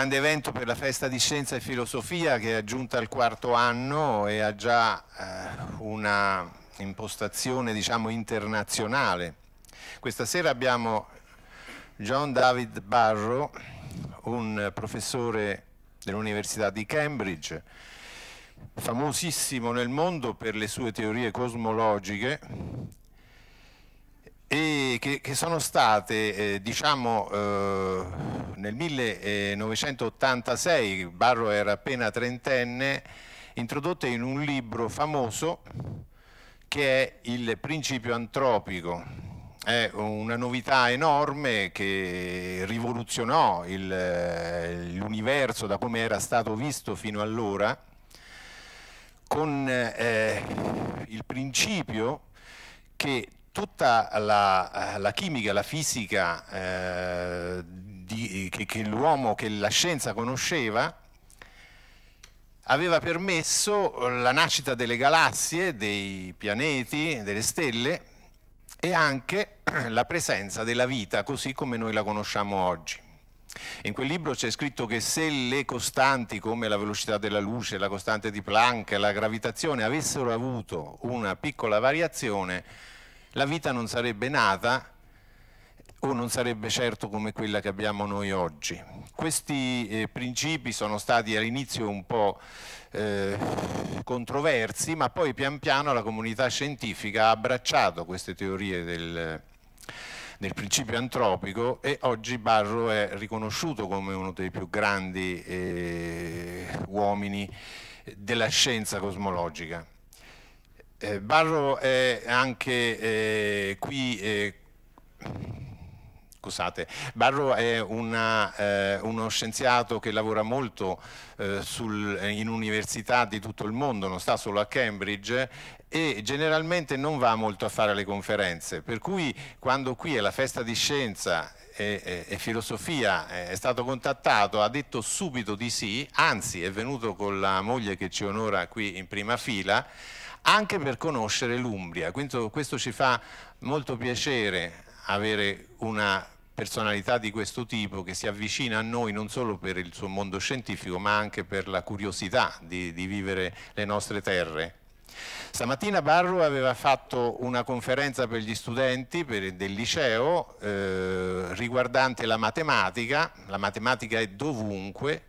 grande evento per la Festa di Scienza e Filosofia che è giunta al quarto anno e ha già una impostazione, diciamo, internazionale. Questa sera abbiamo John David Barrow, un professore dell'Università di Cambridge, famosissimo nel mondo per le sue teorie cosmologiche e che sono state, nel 1986, Barrow era appena trentenne, introdotte in un libro famoso che è il principio antropico. È una novità enorme che rivoluzionò l'universo da come era stato visto fino allora, con il principio che tutta la chimica, la fisica che l'uomo, che la scienza conosceva, aveva permesso la nascita delle galassie, dei pianeti, delle stelle e anche la presenza della vita così come noi la conosciamo oggi. In quel libro c'è scritto che se le costanti come la velocità della luce, la costante di Planck, la gravitazione avessero avuto una piccola variazione, la vita non sarebbe nata o non sarebbe certo come quella che abbiamo noi oggi. Questi principi sono stati all'inizio un po' controversi, ma poi pian piano la comunità scientifica ha abbracciato queste teorie del principio antropico e oggi Barrow è riconosciuto come uno dei più grandi uomini della scienza cosmologica. Barrow è anche Barrow è uno scienziato che lavora molto in università di tutto il mondo, non sta solo a Cambridge e generalmente non va molto a fare le conferenze, per cui quando qui alla Festa di Scienza e Filosofia è stato contattato ha detto subito di sì, anzi è venuto con la moglie che ci onora qui in prima fila, anche per conoscere l'Umbria. Questo ci fa molto piacere avere una personalità di questo tipo che si avvicina a noi non solo per il suo mondo scientifico ma anche per la curiosità di vivere le nostre terre. Stamattina Barrow aveva fatto una conferenza per gli studenti del liceo riguardante la matematica è dovunque.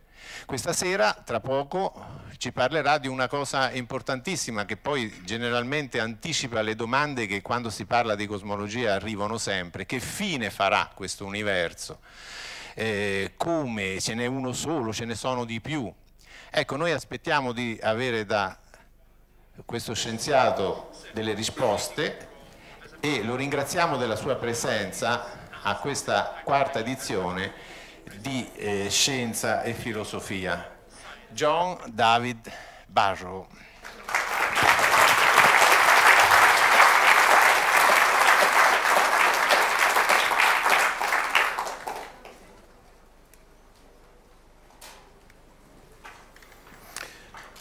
Questa sera, tra poco, ci parlerà di una cosa importantissima che poi generalmente anticipa le domande che quando si parla di cosmologia arrivano sempre. Che fine farà questo universo? Come? Ce n'è uno solo? Ce ne sono di più? Ecco, noi aspettiamo di avere da questo scienziato delle risposte e lo ringraziamo della sua presenza a questa quarta edizione di Scienza e Filosofia. John David Barrow.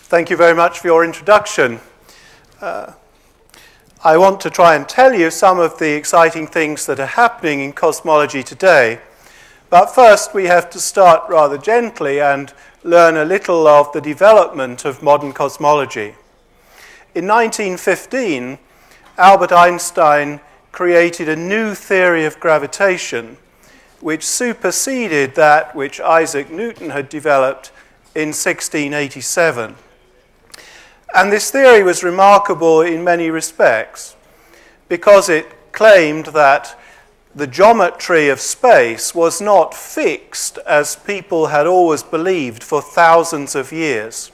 Thank you very much for your introduction. I want to try and tell you some of the exciting things that are happening in cosmology today. But first we have to start rather gently and learn a little of the development of modern cosmology. In 1915, Albert Einstein created a new theory of gravitation which superseded that which Isaac Newton had developed in 1687. And this theory was remarkable in many respects because it claimed that the geometry of space was not fixed as people had always believed for thousands of years,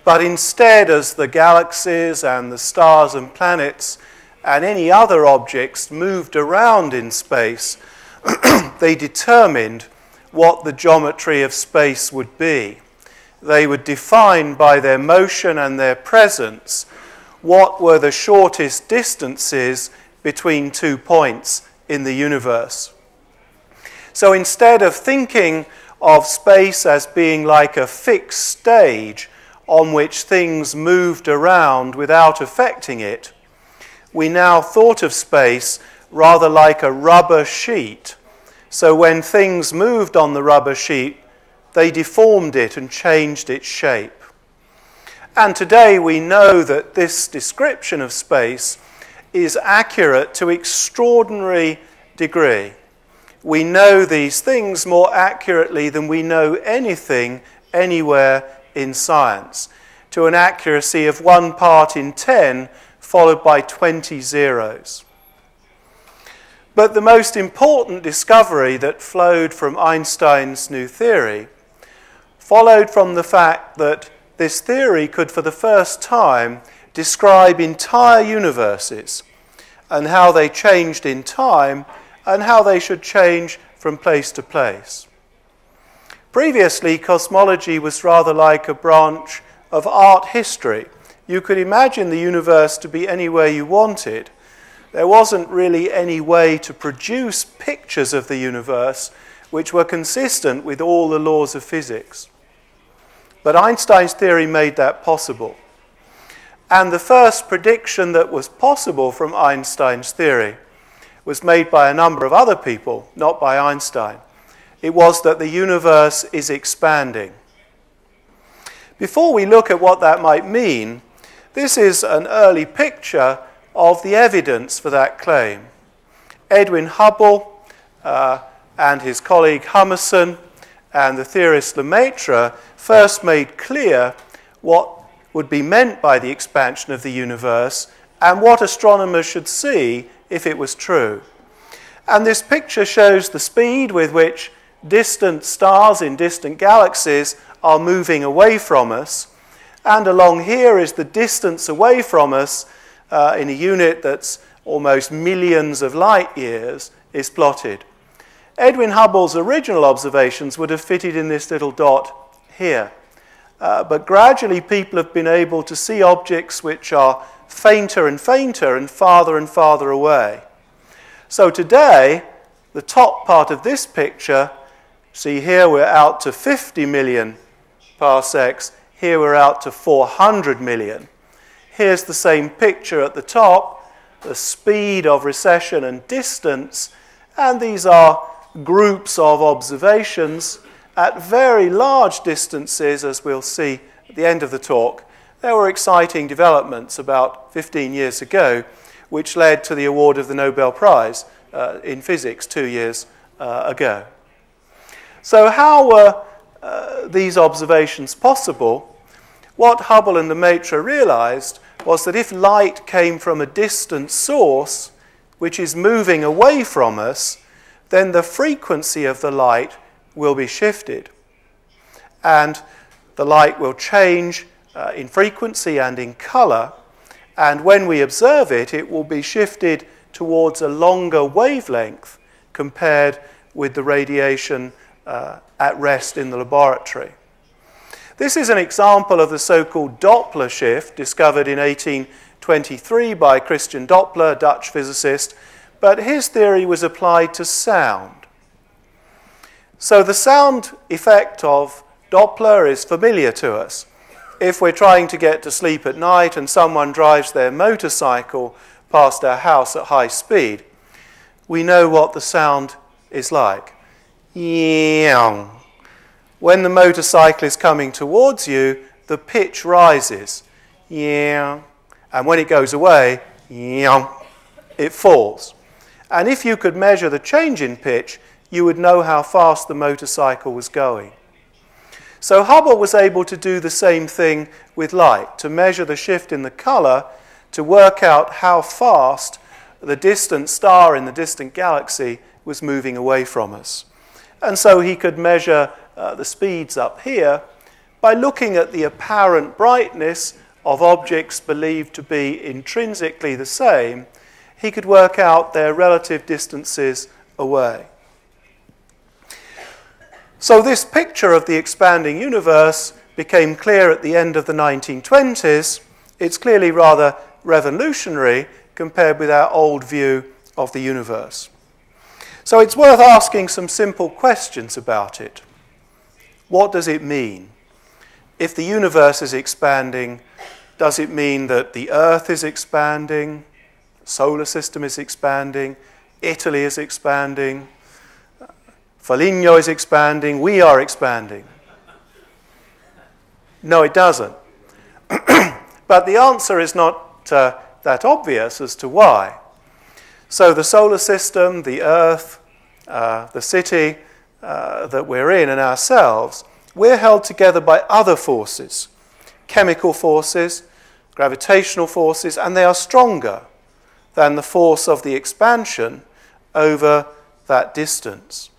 but instead as the galaxies and the stars and planets and any other objects moved around in space, they determined what the geometry of space would be. They would define by their motion and their presence what were the shortest distances between 2 points in the universe. So instead of thinking of space as being like a fixed stage on which things moved around without affecting it, we now thought of space rather like a rubber sheet. So when things moved on the rubber sheet, they deformed it and changed its shape. And today we know that this description of space is accurate to extraordinary degree. We know these things more accurately than we know anything anywhere in science, to an accuracy of 1 part in 10 followed by 20 zeros. But the most important discovery that flowed from Einstein's new theory followed from the fact that this theory could for the first time describe entire universes and how they changed in time and how they should change from place to place. Previously, cosmology was rather like a branch of art history. You could imagine the universe to be anywhere you wanted. There wasn't really any way to produce pictures of the universe which were consistent with all the laws of physics. But Einstein's theory made that possible. And the first prediction that was possible from Einstein's theory was made by a number of other people, not by Einstein. It was that the universe is expanding. Before we look at what that might mean, this is an early picture of the evidence for that claim. Edwin Hubble and his colleague Hummerson and the theorist Lemaitre first made clear what would be meant by the expansion of the universe and what astronomers should see if it was true. And this picture shows the speed with which distant stars in distant galaxies are moving away from us. And along here is the distance away from us in a unit that's almost millions of light years is plotted. Edwin Hubble's original observations would have fitted in this little dot here. But gradually people have been able to see objects which are fainter and fainter and farther away. So today, the top part of this picture, see here we're out to 50 million parsecs, here we're out to 400 million. Here's the same picture at the top, the speed of recession and distance, and these are groups of observations at very large distances, as we'll see at the end of the talk. There were exciting developments about 15 years ago which led to the award of the Nobel Prize in physics 2 years ago. So how were these observations possible? What Hubble and Lemaitre realized was that if light came from a distant source which is moving away from us, then the frequency of the light will be shifted. And the light will change in frequency and in color. And when we observe it, it will be shifted towards a longer wavelength compared with the radiation at rest in the laboratory. This is an example of the so-called Doppler shift discovered in 1823 by Christian Doppler, a Dutch physicist, but his theory was applied to sound. So the sound effect of Doppler is familiar to us. If we're trying to get to sleep at night and someone drives their motorcycle past our house at high speed, we know what the sound is like. When the motorcycle is coming towards you, the pitch rises. And when it goes away, it falls. And if you could measure the change in pitch, you would know how fast the motorcycle was going. So Hubble was able to do the same thing with light, to measure the shift in the color, to work out how fast the distant star in the distant galaxy was moving away from us. And so he could measure the speeds up here by looking at the apparent brightness of objects believed to be intrinsically the same. He could work out their relative distances away. So this picture of the expanding universe became clear at the end of the 1920s. It's clearly rather revolutionary compared with our old view of the universe. So it's worth asking some simple questions about it. What does it mean? If the universe is expanding, does it mean that the Earth is expanding, the solar system is expanding, Italy is expanding, Foligno is expanding, we are expanding? No, it doesn't. But the answer is not that obvious as to why. So the solar system, the Earth, the city that we're in and ourselves, we're held together by other forces, chemical forces, gravitational forces, and they are stronger than the force of the expansion over that distance.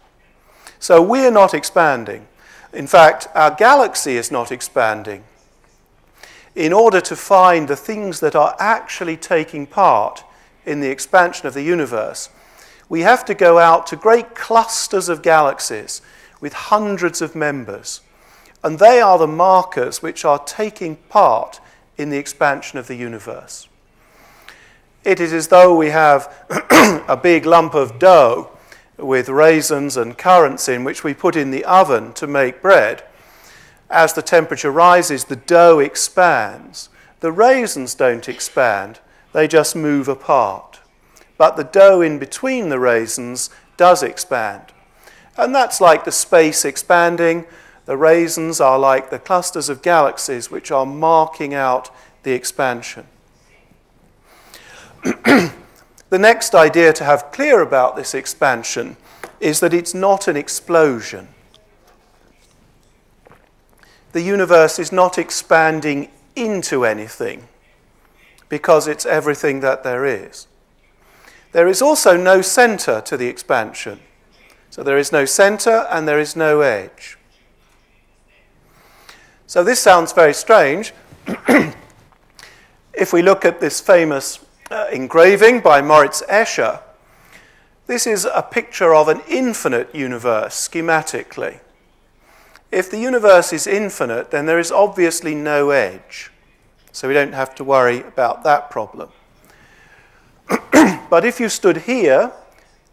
So we're not expanding. In fact, our galaxy is not expanding. In order to find the things that are actually taking part in the expansion of the universe, we have to go out to great clusters of galaxies with hundreds of members. And they are the markers which are taking part in the expansion of the universe. It is as though we have a big lump of dough with raisins and currants in, which we put in the oven to make bread. As the temperature rises, the dough expands. The raisins don't expand, they just move apart. But the dough in between the raisins does expand. And that's like the space expanding. The raisins are like the clusters of galaxies which are marking out the expansion. The next idea to have clear about this expansion is that it's not an explosion. The universe is not expanding into anything because it's everything that there is. There is also no center to the expansion. So there is no center and there is no edge. So this sounds very strange. If we look at this famous engraving by Moritz Escher, this is a picture of an infinite universe schematically. If the universe is infinite, then there is obviously no edge. So we don't have to worry about that problem. But if you stood here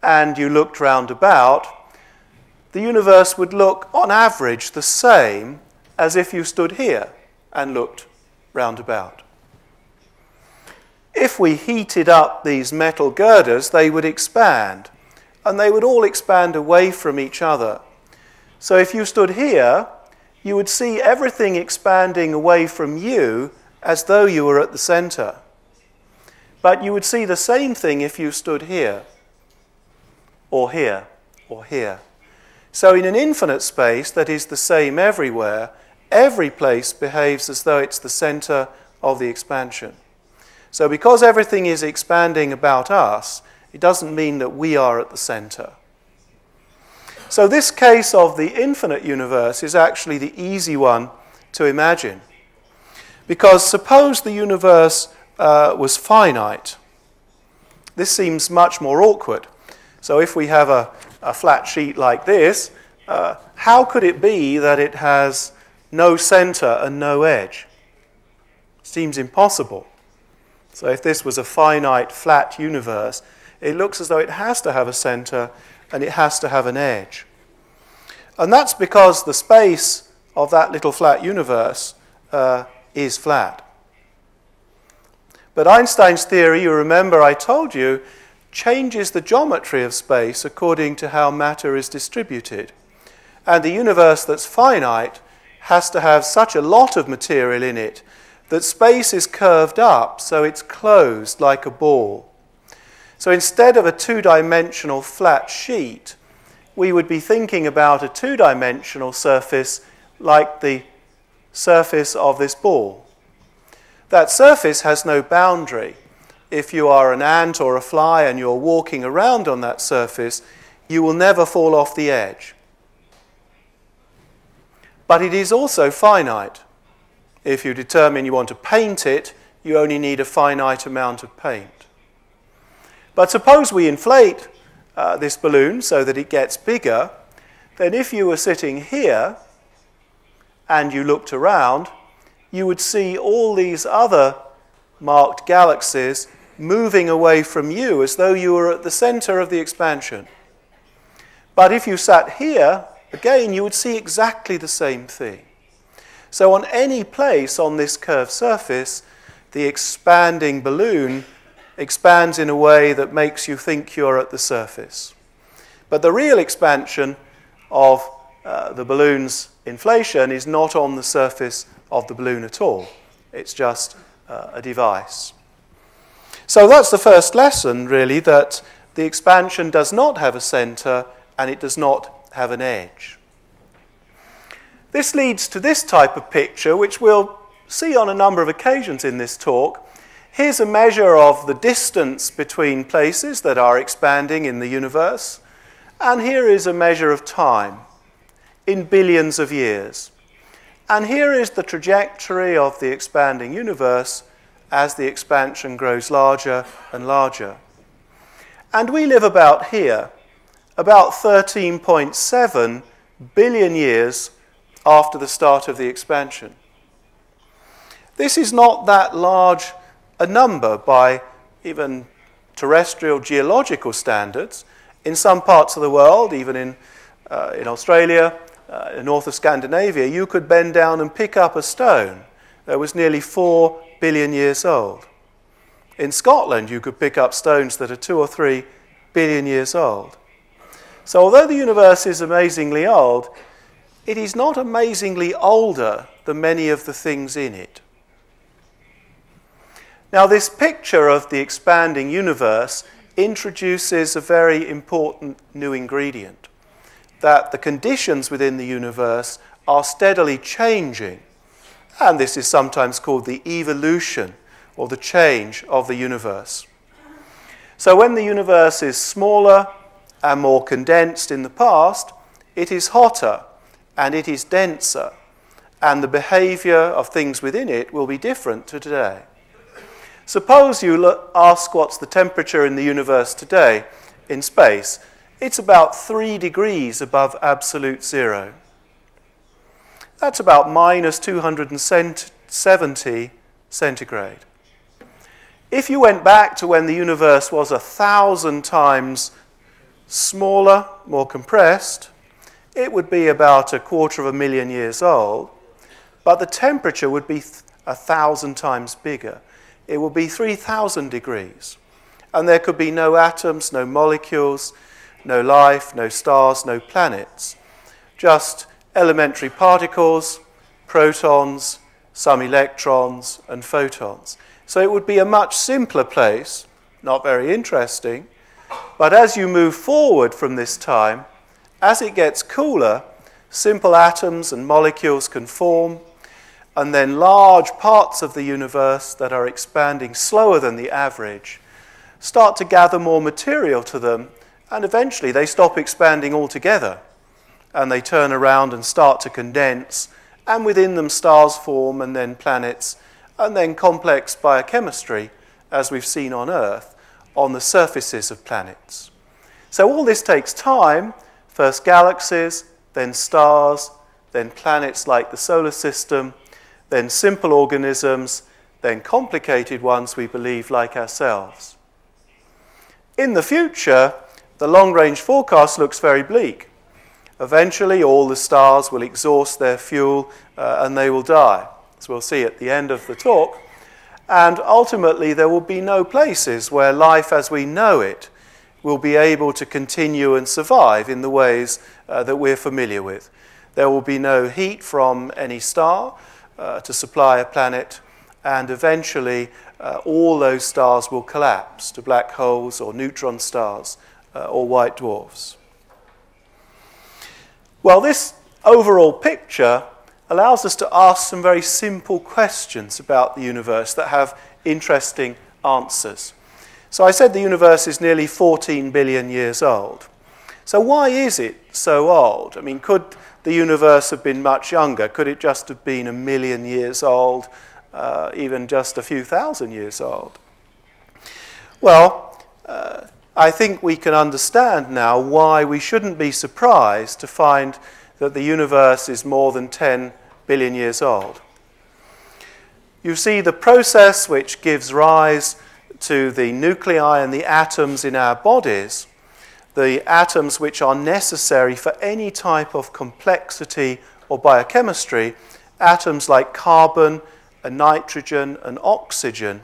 and you looked round about, the universe would look on average the same as if you stood here and looked round about. If we heated up these metal girders, they would expand, and they would all expand away from each other. So if you stood here, you would see everything expanding away from you as though you were at the center. But you would see the same thing if you stood here, or here, or here. So in an infinite space that is the same everywhere, every place behaves as though it's the center of the expansion. So because everything is expanding about us, it doesn't mean that we are at the center. So this case of the infinite universe is actually the easy one to imagine. Because suppose the universe was finite. This seems much more awkward. So if we have a flat sheet like this, how could it be that it has no center and no edge? Seems impossible. So if this was a finite, flat universe, it looks as though it has to have a center and it has to have an edge. And that's because the space of that little flat universe is flat. But Einstein's theory, you remember I told you, changes the geometry of space according to how matter is distributed. And the universe that's finite has to have such a lot of material in it that space is curved up, so it's closed like a ball. So instead of a two-dimensional flat sheet, we would be thinking about a two-dimensional surface like the surface of this ball. That surface has no boundary. If you are an ant or a fly and you're walking around on that surface, you will never fall off the edge. But it is also finite. If you determine you want to paint it, you only need a finite amount of paint. But suppose we inflate this balloon so that it gets bigger, then if you were sitting here and you looked around, you would see all these other marked galaxies moving away from you as though you were at the center of the expansion. But if you sat here, again, you would see exactly the same thing. So on any place on this curved surface, the expanding balloon expands in a way that makes you think you're at the surface. But the real expansion of the balloon's inflation is not on the surface of the balloon at all. It's just a device. So that's the first lesson, really, that the expansion does not have a center and it does not have an edge. This leads to this type of picture, which we'll see on a number of occasions in this talk. Here's a measure of the distance between places that are expanding in the universe, and here is a measure of time in billions of years. And here is the trajectory of the expanding universe as the expansion grows larger and larger. And we live about here, about 13.7 billion years after the start of the expansion. This is not that large a number by even terrestrial geological standards. In some parts of the world, even in Australia, north of Scandinavia, you could bend down and pick up a stone that was nearly 4 billion years old. In Scotland, you could pick up stones that are 2 or 3 billion years old. So although the universe is amazingly old, it is not amazingly older than many of the things in it. Now, this picture of the expanding universe introduces a very important new ingredient, that the conditions within the universe are steadily changing. And this is sometimes called the evolution, or the change of the universe. So when the universe is smaller and more condensed in the past, it is hotter and it is denser, and the behavior of things within it will be different to today. Suppose you ask what's the temperature in the universe today in space. It's about 3 degrees above absolute zero. That's about minus 270 centigrade. If you went back to when the universe was 1,000 times smaller, more compressed, it would be about 250,000 years old, but the temperature would be 1,000 times bigger. It would be 3,000 degrees. And there could be no atoms, no molecules, no life, no stars, no planets. Just elementary particles, protons, some electrons, and photons. So it would be a much simpler place, not very interesting. But as you move forward from this time, as it gets cooler, simple atoms and molecules can form, and then large parts of the universe that are expanding slower than the average start to gather more material to them, and eventually they stop expanding altogether, and they turn around and start to condense, and within them stars form, and then planets, and then complex biochemistry, as we've seen on Earth, on the surfaces of planets. So all this takes time, first galaxies, then stars, then planets like the solar system, then simple organisms, then complicated ones, we believe, like ourselves. In the future, the long-range forecast looks very bleak. Eventually, all the stars will exhaust their fuel and they will die, as we'll see at the end of the talk. And ultimately, there will be no places where life as we know it will be able to continue and survive in the ways that we're familiar with. There will be no heat from any star to supply a planet, and eventually all those stars will collapse to black holes or neutron stars or white dwarfs. Well, this overall picture allows us to ask some very simple questions about the universe that have interesting answers. So I said the universe is nearly 14 billion years old. So why is it so old? I mean, could the universe have been much younger? Could it just have been 1 million years old, even just a few thousand years old? Well, I think we can understand now why we shouldn't be surprised to find that the universe is more than 10 billion years old. You see, the process which gives rise to the nuclei and the atoms in our bodies, the atoms which are necessary for any type of complexity or biochemistry, atoms like carbon and nitrogen and oxygen,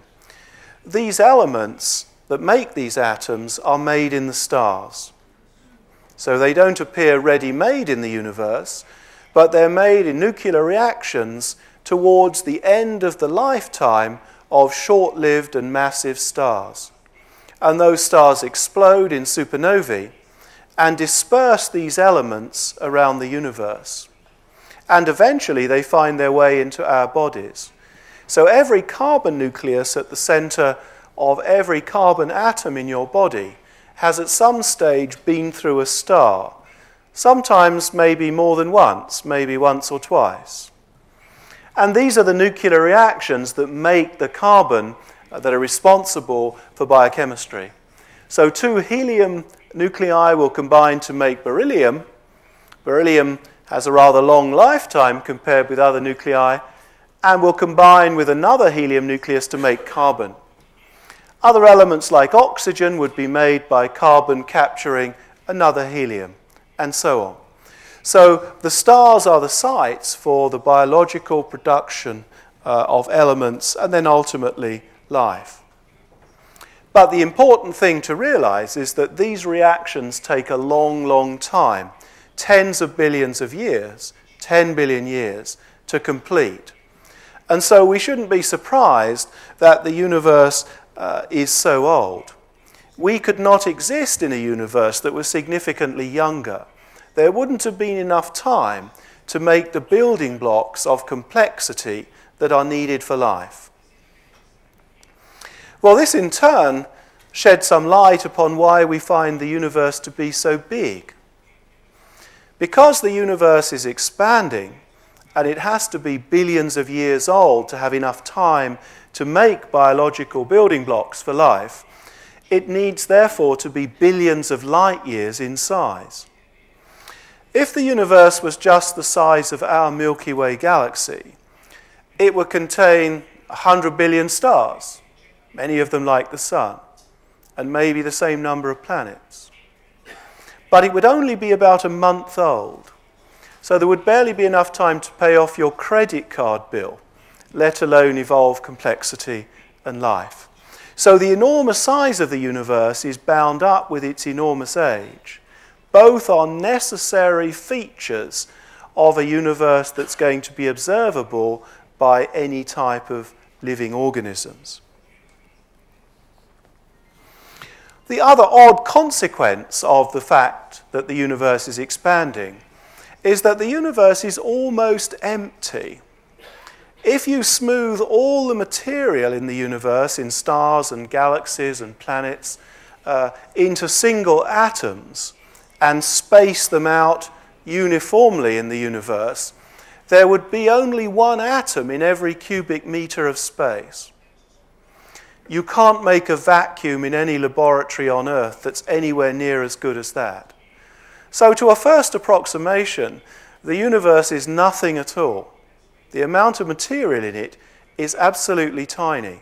these elements that make these atoms are made in the stars. So they don't appear ready-made in the universe, but they're made in nuclear reactions towards the end of the lifetime of short-lived and massive stars. And those stars explode in supernovae and disperse these elements around the universe. And eventually they find their way into our bodies. So every carbon nucleus at the center of every carbon atom in your body has at some stage been through a star. Sometimes maybe more than once, maybe once or twice. And these are the nuclear reactions that make the carbon that are responsible for biochemistry. So two helium nuclei will combine to make beryllium. Beryllium has a rather long lifetime compared with other nuclei, and will combine with another helium nucleus to make carbon. Other elements like oxygen would be made by carbon capturing another helium, and so on. So the stars are the sites for the biological production of elements and then ultimately life. But the important thing to realize is that these reactions take a long, long time, tens of billions of years, 10 billion years, to complete. And so we shouldn't be surprised that the universe is so old. We could not exist in a universe that was significantly younger. There wouldn't have been enough time to make the building blocks of complexity that are needed for life. Well, this in turn sheds some light upon why we find the universe to be so big. Because the universe is expanding, and it has to be billions of years old to have enough time to make biological building blocks for life, it needs therefore to be billions of light years in size. If the universe was just the size of our Milky Way galaxy, it would contain 100 billion stars, many of them like the Sun, and maybe the same number of planets. But it would only be about a month old, so there would barely be enough time to pay off your credit card bill, let alone evolve complexity and life. So the enormous size of the universe is bound up with its enormous age. Both are necessary features of a universe that's going to be observable by any type of living organisms. The other odd consequence of the fact that the universe is expanding is that the universe is almost empty. If you smooth all the material in the universe, in stars and galaxies and planets, into single atoms, and space them out uniformly in the universe, there would be only one atom in every cubic meter of space. You can't make a vacuum in any laboratory on Earth that's anywhere near as good as that. So to a first approximation, the universe is nothing at all. The amount of material in it is absolutely tiny.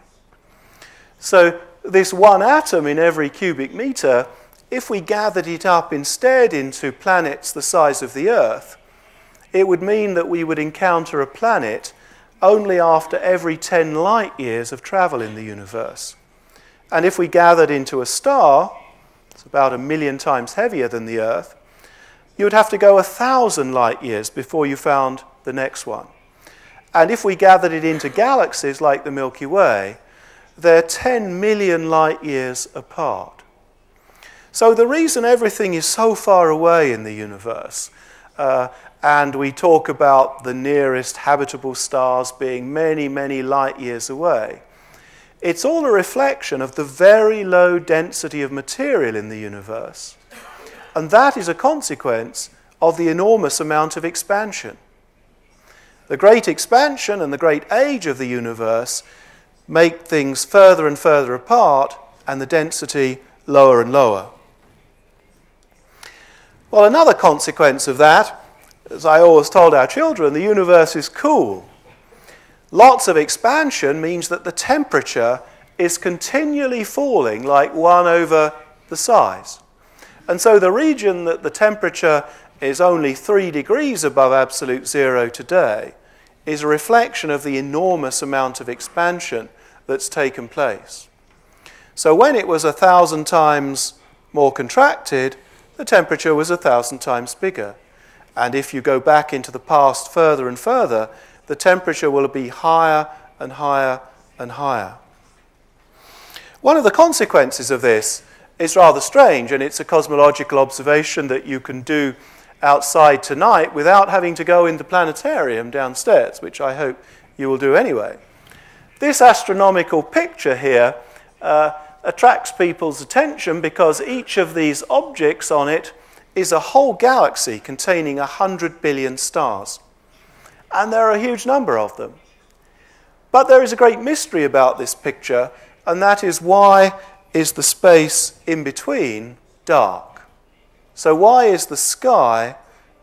So this one atom in every cubic meter, if we gathered it up instead into planets the size of the Earth, it would mean that we would encounter a planet only after every 10 light years of travel in the universe. And if we gathered into a star, it's about 1 million times heavier than the Earth, you would have to go 1,000 light years before you found the next one. And if we gathered it into galaxies like the Milky Way, they're 10 million light years apart. So the reason everything is so far away in the universe, and we talk about the nearest habitable stars being many, many light years away, it's all a reflection of the very low density of material in the universe. And that is a consequence of the enormous amount of expansion. The great expansion and the great age of the universe make things further and further apart and the density lower and lower. Well, another consequence of that, as I always told our children, the universe is cool. Lots of expansion means that the temperature is continually falling like 1 over the size. And so the region that the temperature is only 3 degrees above absolute zero today is a reflection of the enormous amount of expansion that's taken place. So when it was 1,000 times more contracted, the temperature was 1,000 times bigger. And if you go back into the past further and further, the temperature will be higher and higher and higher. One of the consequences of this is rather strange, and it's a cosmological observation that you can do outside tonight without having to go in the planetarium downstairs, which I hope you will do anyway. This astronomical picture here attracts people's attention because each of these objects on it is a whole galaxy containing 100 billion stars. And there are a huge number of them. But there is a great mystery about this picture, and that is, why is the space in between dark? So why is the sky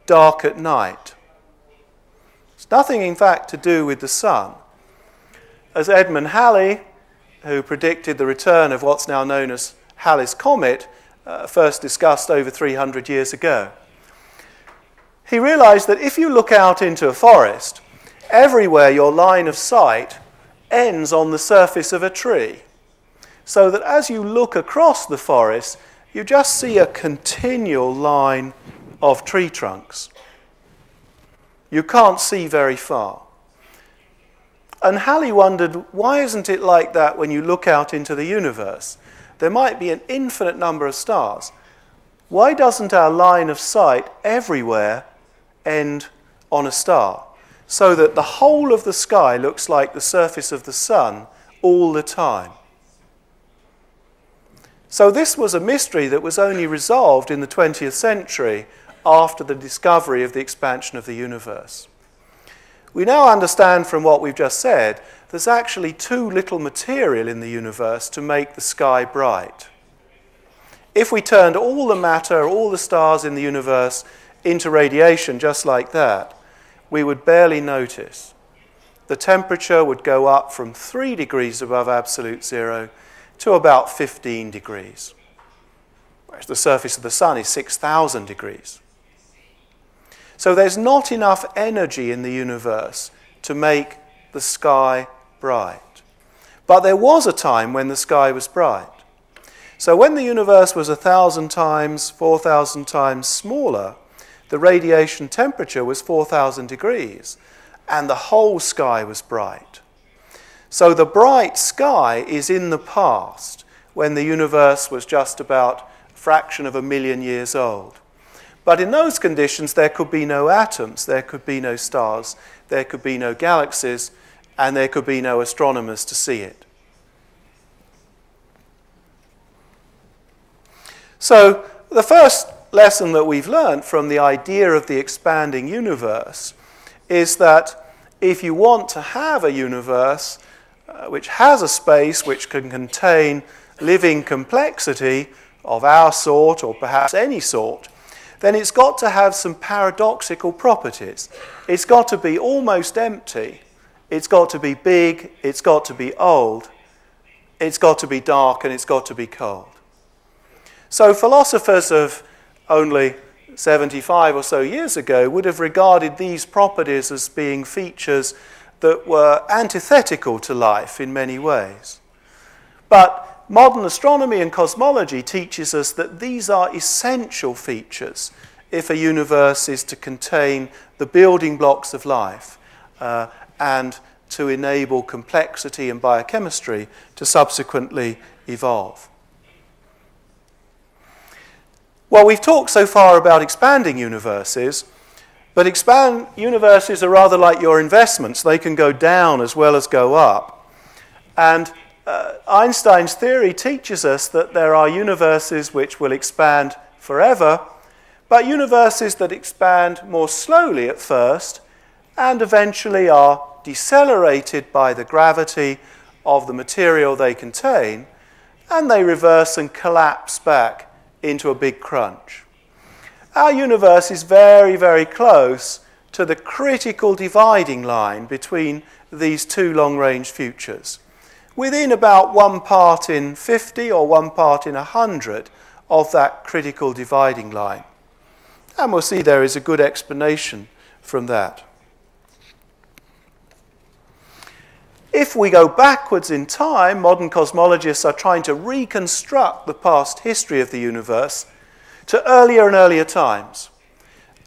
dark at night? It's nothing, in fact, to do with the sun. As Edmund Halley, who predicted the return of what's now known as Halley's Comet, first discussed over 300 years ago, he realized that if you look out into a forest, everywhere your line of sight ends on the surface of a tree. So that as you look across the forest, you just see a continual line of tree trunks. You can't see very far. And Halley wondered, why isn't it like that when you look out into the universe? There might be an infinite number of stars. Why doesn't our line of sight everywhere end on a star, so that the whole of the sky looks like the surface of the sun all the time? So this was a mystery that was only resolved in the 20th century after the discovery of the expansion of the universe. We now understand from what we've just said, there's actually too little material in the universe to make the sky bright. If we turned all the matter, all the stars in the universe into radiation just like that, we would barely notice. The temperature would go up from 3 degrees above absolute zero to about 15 degrees, whereas the surface of the sun is 6,000 degrees. So there's not enough energy in the universe to make the sky bright. But there was a time when the sky was bright. So when the universe was 1,000 times, 4,000 times smaller, the radiation temperature was 4,000 degrees, and the whole sky was bright. So the bright sky is in the past, when the universe was just about a fraction of 1,000,000 years old. But in those conditions, there could be no atoms, there could be no stars, there could be no galaxies, and there could be no astronomers to see it. So the first lesson that we've learned from the idea of the expanding universe is that if you want to have a universe which has a space which can contain living complexity of our sort, or perhaps any sort, then it's got to have some paradoxical properties. It's got to be almost empty. It's got to be big. It's got to be old. It's got to be dark, and it's got to be cold. So philosophers of only 75 or so years ago would have regarded these properties as being features that were antithetical to life in many ways. But modern astronomy and cosmology teaches us that these are essential features if a universe is to contain the building blocks of life and to enable complexity and biochemistry to subsequently evolve. Well, we've talked so far about expanding universes, but universes are rather like your investments. They can go down as well as go up. And Einstein's theory teaches us that there are universes which will expand forever, but universes that expand more slowly at first and eventually are decelerated by the gravity of the material they contain, and they reverse and collapse back into a big crunch. Our universe is very, very close to the critical dividing line between these two long-range futures, within about 1 part in 50 or 1 part in 100 of that critical dividing line. And we'll see there is a good explanation from that. If we go backwards in time, modern cosmologists are trying to reconstruct the past history of the universe to earlier and earlier times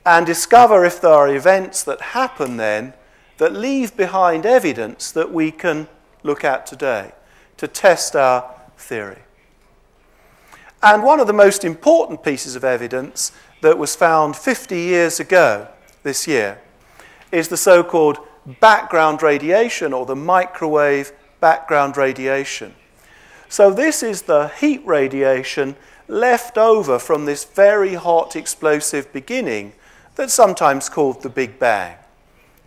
and discover if there are events that happen then that leave behind evidence that we can look at today to test our theory. And one of the most important pieces of evidence that was found 50 years ago this year is the so-called background radiation, or the microwave background radiation. So this is the heat radiation left over from this very hot explosive beginning that's sometimes called the Big Bang.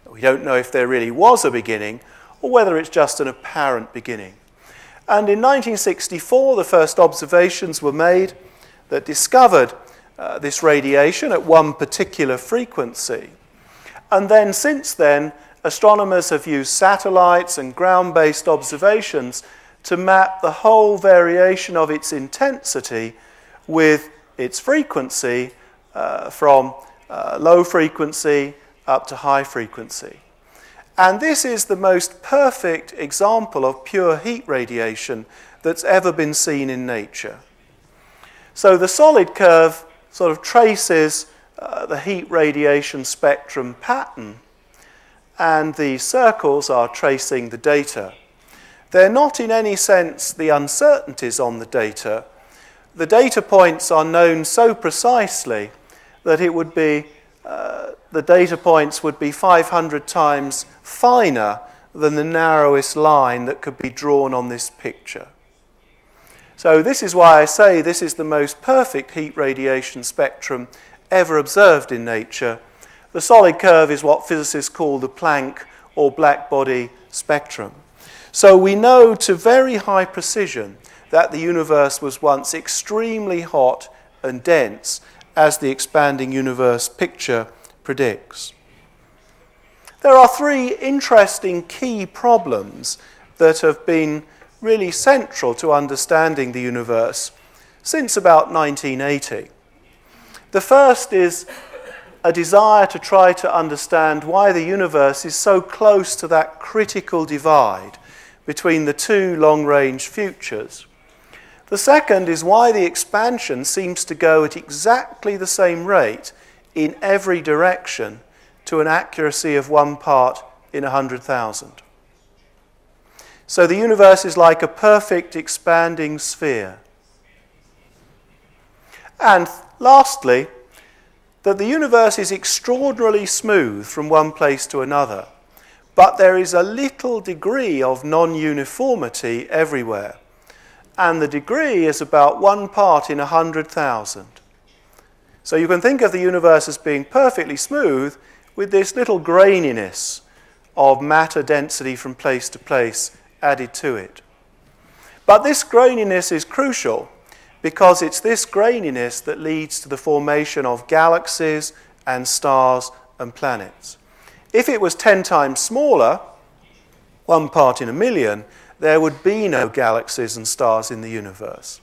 We don't know if there really was a beginning or whether it's just an apparent beginning. And in 1964, the first observations were made that discovered this radiation at one particular frequency. And then since then, astronomers have used satellites and ground-based observations to map the whole variation of its intensity with its frequency from low frequency up to high frequency. And this is the most perfect example of pure heat radiation that's ever been seen in nature. So the solid curve sort of traces the heat radiation spectrum pattern, and the circles are tracing the data. They're not in any sense the uncertainties on the data. The data points are known so precisely that it would be, the data points would be 500 times finer than the narrowest line that could be drawn on this picture. So this is why I say this is the most perfect heat radiation spectrum ever observed in nature. The solid curve is what physicists call the Planck or black body spectrum. So we know to very high precision that the universe was once extremely hot and dense, as the expanding universe picture predicts. There are three interesting key problems that have been really central to understanding the universe since about 1980. The first is a desire to try to understand why the universe is so close to that critical divide between the two long-range futures. The second is why the expansion seems to go at exactly the same rate in every direction to an accuracy of 1 part in 100,000. So the universe is like a perfect expanding sphere. And lastly, that the universe is extraordinarily smooth from one place to another, but there is a little degree of non-uniformity everywhere, and the degree is about 1 part in 100,000. So you can think of the universe as being perfectly smooth with this little graininess of matter density from place to place added to it. But this graininess is crucial because it's this graininess that leads to the formation of galaxies and stars and planets. If it was 10 times smaller, 1 part in a million, there would be no galaxies and stars in the universe.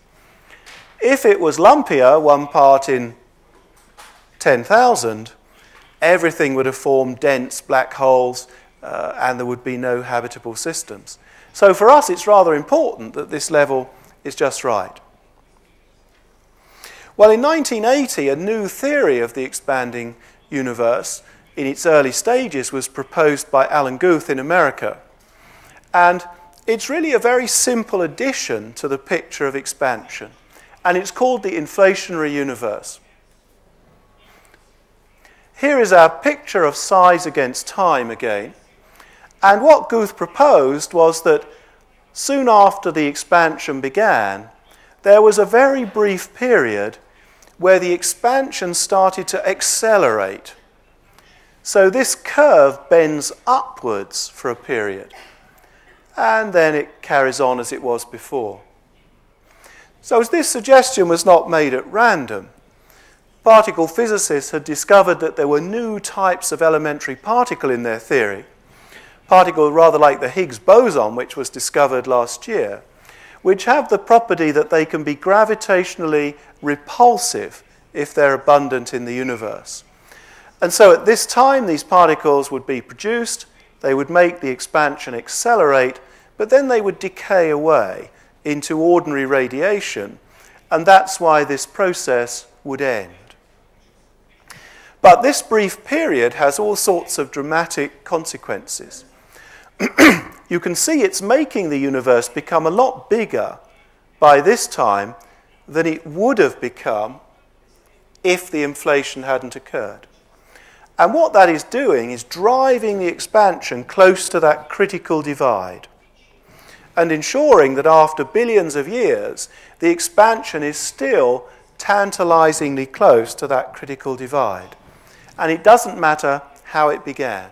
If it was lumpier, 1 part in 10,000, everything would have formed dense black holes and there would be no habitable systems. So for us, it's rather important that this level is just right. Well, in 1980, a new theory of the expanding universe in its early stages was proposed by Alan Guth in America. And it's really a very simple addition to the picture of expansion. And it's called the Inflationary Universe. Here is our picture of size against time again. And what Guth proposed was that soon after the expansion began, there was a very brief period where the expansion started to accelerate. So this curve bends upwards for a period, and then it carries on as it was before. So as this suggestion was not made at random, particle physicists had discovered that there were new types of elementary particle in their theory, particle rather like the Higgs boson, which was discovered last year, which have the property that they can be gravitationally repulsive if they're abundant in the universe. And so at this time, these particles would be produced, they would make the expansion accelerate, but then they would decay away into ordinary radiation, and that's why this process would end. But this brief period has all sorts of dramatic consequences. You can see it's making the universe become a lot bigger by this time than it would have become if the inflation hadn't occurred. And what that is doing is driving the expansion close to that critical divide and ensuring that after billions of years, the expansion is still tantalizingly close to that critical divide. And it doesn't matter how it began.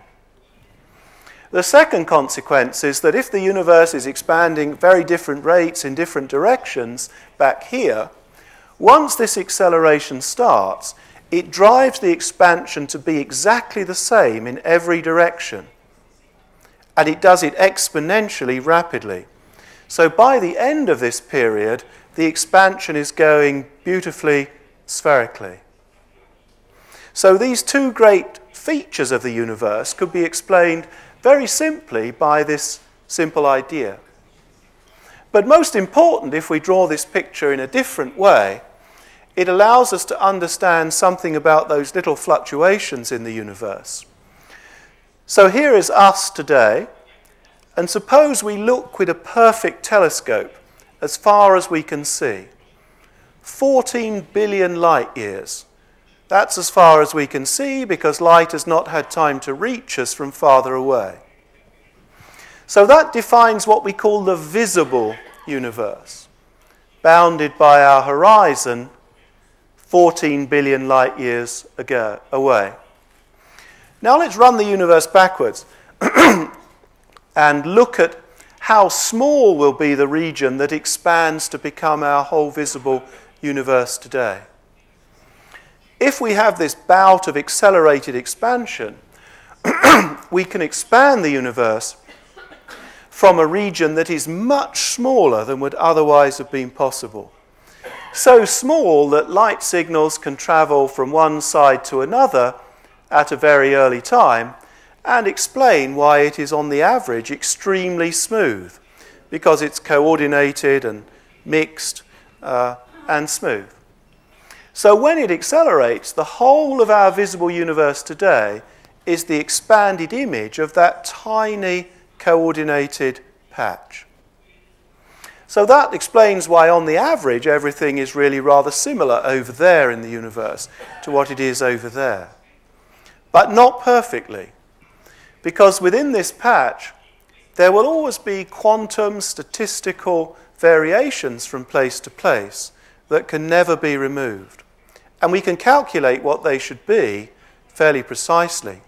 The second consequence is that if the universe is expanding very different rates in different directions back here, once this acceleration starts, it drives the expansion to be exactly the same in every direction. And it does it exponentially rapidly. So by the end of this period, the expansion is going beautifully spherically. So these two great features of the universe could be explained very simply by this simple idea. But most important, if we draw this picture in a different way, it allows us to understand something about those little fluctuations in the universe. So here is us today, and suppose we look with a perfect telescope as far as we can see. 14 billion light years. That's as far as we can see because light has not had time to reach us from farther away. So that defines what we call the visible universe, bounded by our horizon 14 billion light years away. Now let's run the universe backwards and look at how small will be the region that expands to become our whole visible universe today. If we have this bout of accelerated expansion, we can expand the universe from a region that is much smaller than would otherwise have been possible. So small that light signals can travel from one side to another at a very early time and explain why it is on the average extremely smooth, because it's coordinated and mixed and smooth. So when it accelerates, the whole of our visible universe today is the expanded image of that tiny coordinated patch. So that explains why, on the average, everything is really rather similar over there in the universe to what it is over there. But not perfectly, because within this patch, there will always be quantum statistical variations from place to place that can never be removed. And we can calculate what they should be fairly precisely.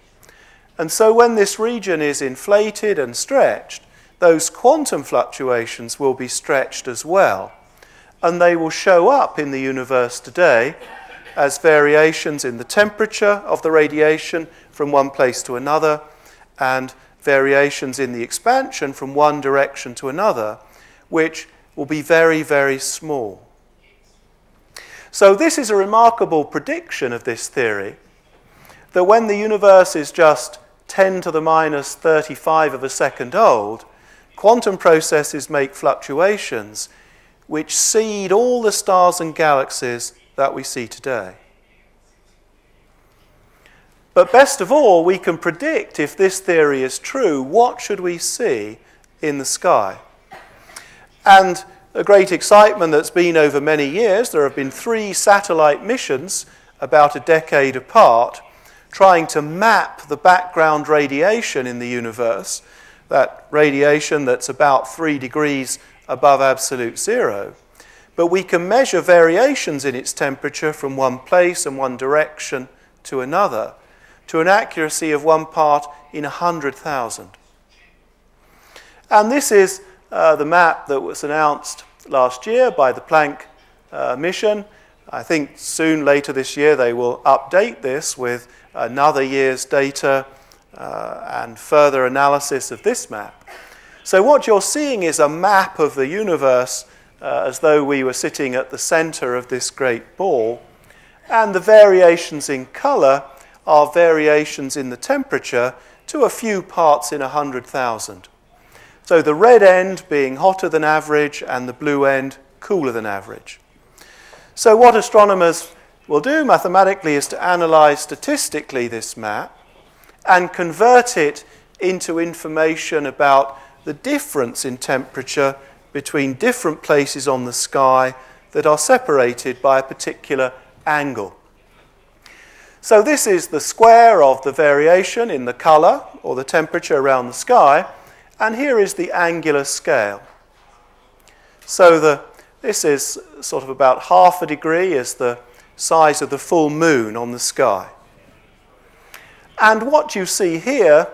And so when this region is inflated and stretched, those quantum fluctuations will be stretched as well. And they will show up in the universe today as variations in the temperature of the radiation from one place to another, and variations in the expansion from one direction to another, which will be very, very small. So this is a remarkable prediction of this theory, that when the universe is just 10 to the minus 35 of a second old, quantum processes make fluctuations which seed all the stars and galaxies that we see today. But best of all, we can predict, if this theory is true, what should we see in the sky. And a great excitement that's been over many years, there have been 3 satellite missions about a decade apart, trying to map the background radiation in the universe, that radiation that's about 3 degrees above absolute zero. But we can measure variations in its temperature from one place and one direction to another, to an accuracy of 1 part in 100,000. And this is the map that was announced last year by the Planck mission. I think soon, later this year, they will update this with another year's data and further analysis of this map. So what you're seeing is a map of the universe as though we were sitting at the center of this great ball, and the variations in color are variations in the temperature to a few parts in 100,000. So the red end being hotter than average and the blue end cooler than average. So what astronomers we'll do mathematically is to analyze statistically this map and convert it into information about the difference in temperature between different places on the sky that are separated by a particular angle. So this is the square of the variation in the color or the temperature around the sky, and here is the angular scale. So this is sort of about half a degree is the size of the full moon on the sky. And what you see here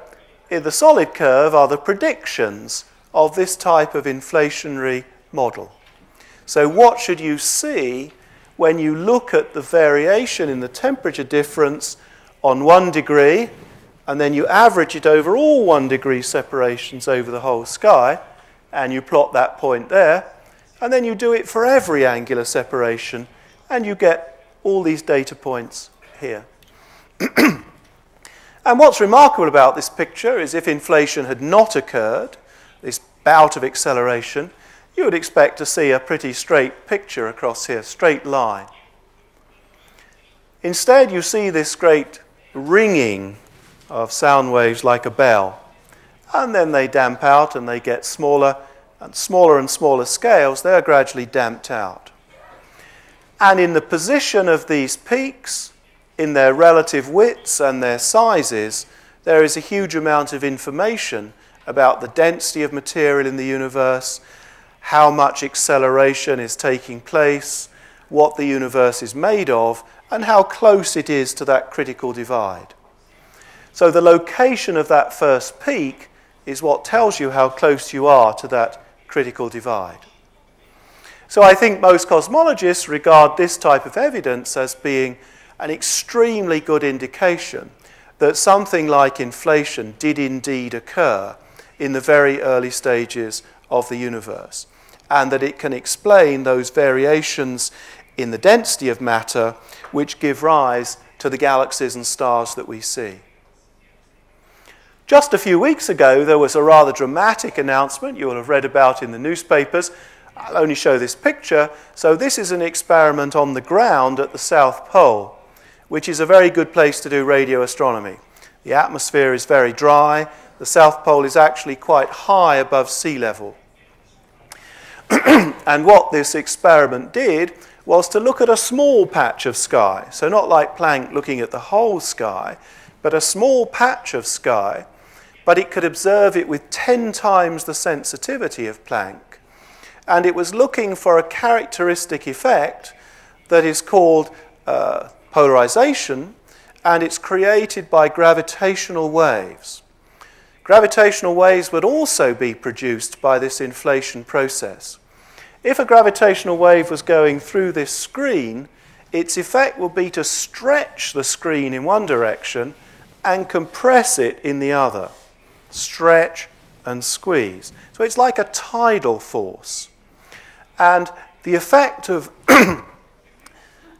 in the solid curve are the predictions of this type of inflationary model. So what should you see when you look at the variation in the temperature difference on 1 degree, and then you average it over all 1 degree separations over the whole sky, and you plot that point there, and then you do it for every angular separation, and you get all these data points here. And what's remarkable about this picture is if inflation had not occurred, this bout of acceleration, you would expect to see a pretty straight picture across here, straight line. Instead, you see this great ringing of sound waves like a bell, and then they damp out and they get smaller and smaller and smaller scales. They are gradually damped out. And in the position of these peaks, in their relative widths and their sizes, there is a huge amount of information about the density of material in the universe, how much acceleration is taking place, what the universe is made of, and how close it is to that critical divide. So the location of that first peak is what tells you how close you are to that critical divide. So I think most cosmologists regard this type of evidence as being an extremely good indication that something like inflation did indeed occur in the very early stages of the universe, and that it can explain those variations in the density of matter which give rise to the galaxies and stars that we see. Just a few weeks ago, there was a rather dramatic announcement you will have read about in the newspapers. I'll only show this picture. So this is an experiment on the ground at the South Pole, which is a very good place to do radio astronomy. The atmosphere is very dry. The South Pole is actually quite high above sea level. And what this experiment did was to look at a small patch of sky. So not like Planck looking at the whole sky, but a small patch of sky. But it could observe it with 10 times the sensitivity of Planck. And it was looking for a characteristic effect that is called polarization, and it's created by gravitational waves. Gravitational waves would also be produced by this inflation process. If a gravitational wave was going through this screen, its effect would be to stretch the screen in one direction and compress it in the other. Stretch and squeeze. So it's like a tidal force. And the effect of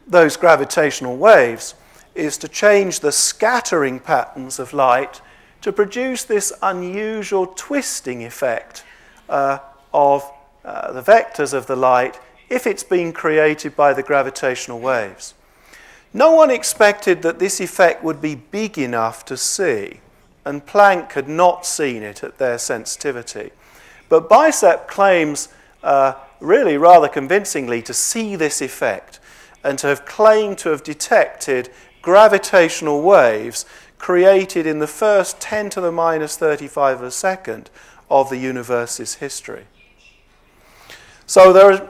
those gravitational waves is to change the scattering patterns of light to produce this unusual twisting effect of the vectors of the light if it's being created by the gravitational waves. No one expected that this effect would be big enough to see, and Planck had not seen it at their sensitivity. But BICEP claims really rather convincingly to see this effect and to have claimed to have detected gravitational waves created in the first 10 to the minus 35 of a second of the universe's history. So there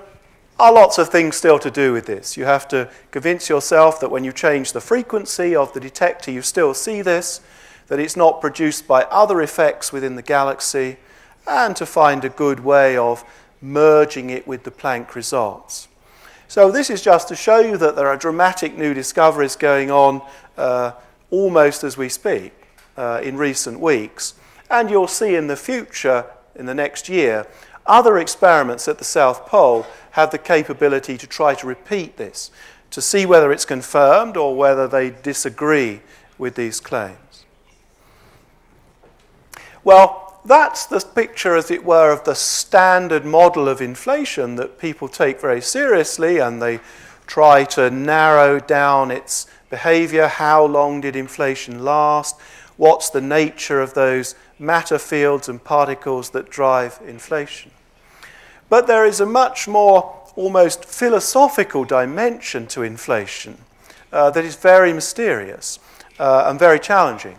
are lots of things still to do with this. You have to convince yourself that when you change the frequency of the detector, you still see this, that it's not produced by other effects within the galaxy, and to find a good way of merging it with the Planck results. So this is just to show you that there are dramatic new discoveries going on almost as we speak in recent weeks. And you'll see in the future, in the next year, other experiments at the South Pole have the capability to try to repeat this, to see whether it's confirmed or whether they disagree with these claims. Well, that's the picture, as it were, of the standard model of inflation that people take very seriously, and they try to narrow down its behavior. How long did inflation last? What's the nature of those matter fields and particles that drive inflation? But there is a much more almost philosophical dimension to inflation that is very mysterious and very challenging.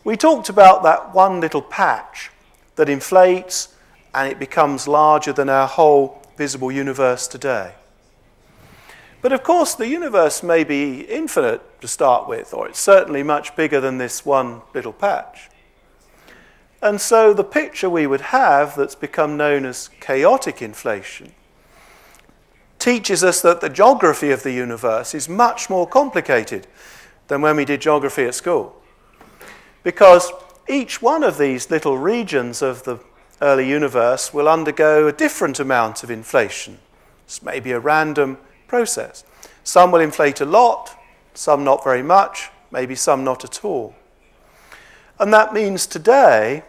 We talked about that one little patch that inflates and it becomes larger than our whole visible universe today. But of course, the universe may be infinite to start with, or it's certainly much bigger than this one little patch. And so the picture we would have that's become known as chaotic inflation teaches us that the geography of the universe is much more complicated than when we did geography at school. Because each one of these little regions of the early universe will undergo a different amount of inflation. It's maybe a random process. Some will inflate a lot, some not very much, maybe some not at all. And that means today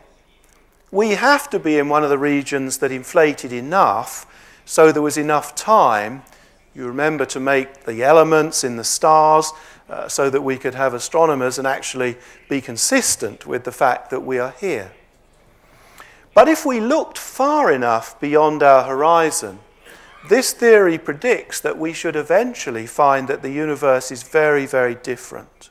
we have to be in one of the regions that inflated enough so there was enough time, you remember, to make the elements in the stars so that we could have astronomers and actually be consistent with the fact that we are here. But if we looked far enough beyond our horizon, this theory predicts that we should eventually find that the universe is very, very different.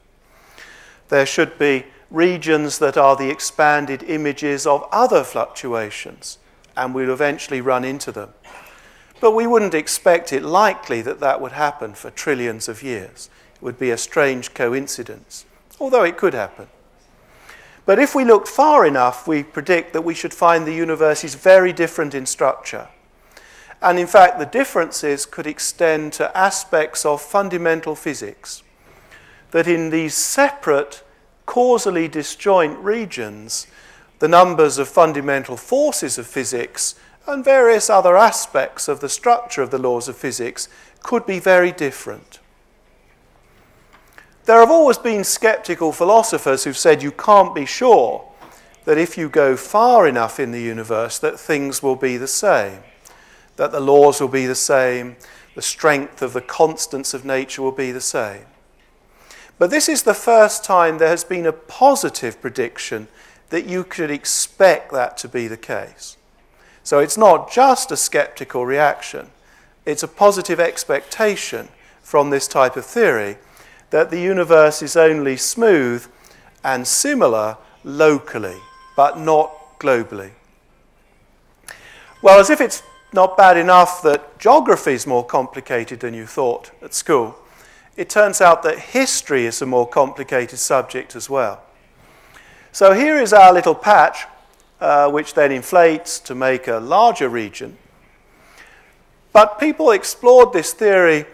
There should be regions that are the expanded images of other fluctuations, and we'll eventually run into them. But we wouldn't expect it likely that that would happen for trillions of years. It would be a strange coincidence, although it could happen. But if we looked far enough, we predict that we should find the universe is very different in structure. And in fact, the differences could extend to aspects of fundamental physics, that in these separate, causally disjoint regions, the numbers of fundamental forces of physics and various other aspects of the structure of the laws of physics could be very different. There have always been skeptical philosophers who've said you can't be sure that if you go far enough in the universe that things will be the same, that the laws will be the same, the strength of the constants of nature will be the same. But this is the first time there has been a positive prediction that you could expect that to be the case. So it's not just a skeptical reaction, it's a positive expectation from this type of theory that the universe is only smooth and similar locally, but not globally. Well, as if it's not bad enough that geography is more complicated than you thought at school, it turns out that history is a more complicated subject as well. So here is our little patch, which then inflates to make a larger region. But people explored this theory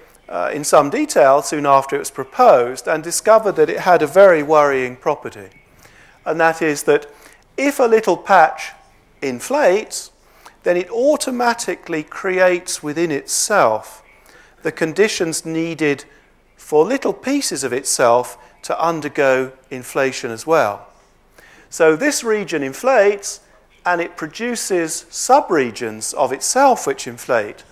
in some detail soon after it was proposed and discovered that it had a very worrying property. And that is that if a little patch inflates, then it automatically creates within itself the conditions needed for little pieces of itself to undergo inflation as well. So this region inflates and it produces subregions of itself which inflate,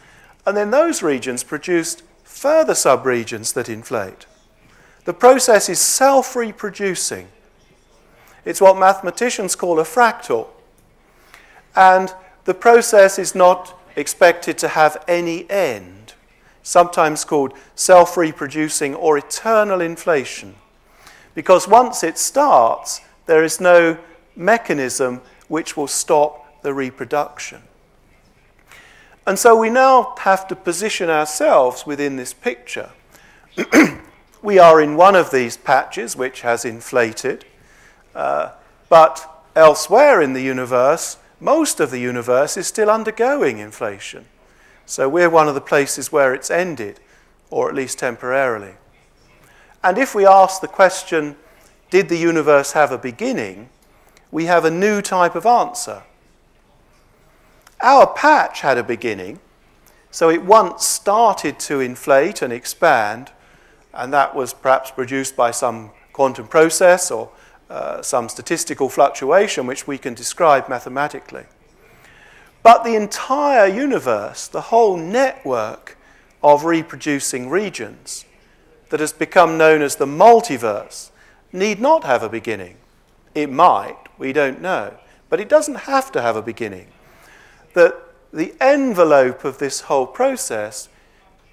and then those regions produce further subregions that inflate. The process is self-reproducing. It's what mathematicians call a fractal. And the process is not expected to have any end, sometimes called self-reproducing or eternal inflation. Because once it starts, there is no mechanism which will stop the reproduction. And so we now have to position ourselves within this picture. We are in one of these patches which has inflated, but elsewhere in the universe, most of the universe is still undergoing inflation. So we're one of the places where it's ended, or at least temporarily. And if we ask the question, did the universe have a beginning, we have a new type of answer. Our patch had a beginning, so it once started to inflate and expand, and that was perhaps produced by some quantum process or some statistical fluctuation which we can describe mathematically. But the entire universe, the whole network, of reproducing regions that has become known as the multiverse need not have a beginning. It might, we don't know, but it doesn't have to have a beginning. That the envelope of this whole process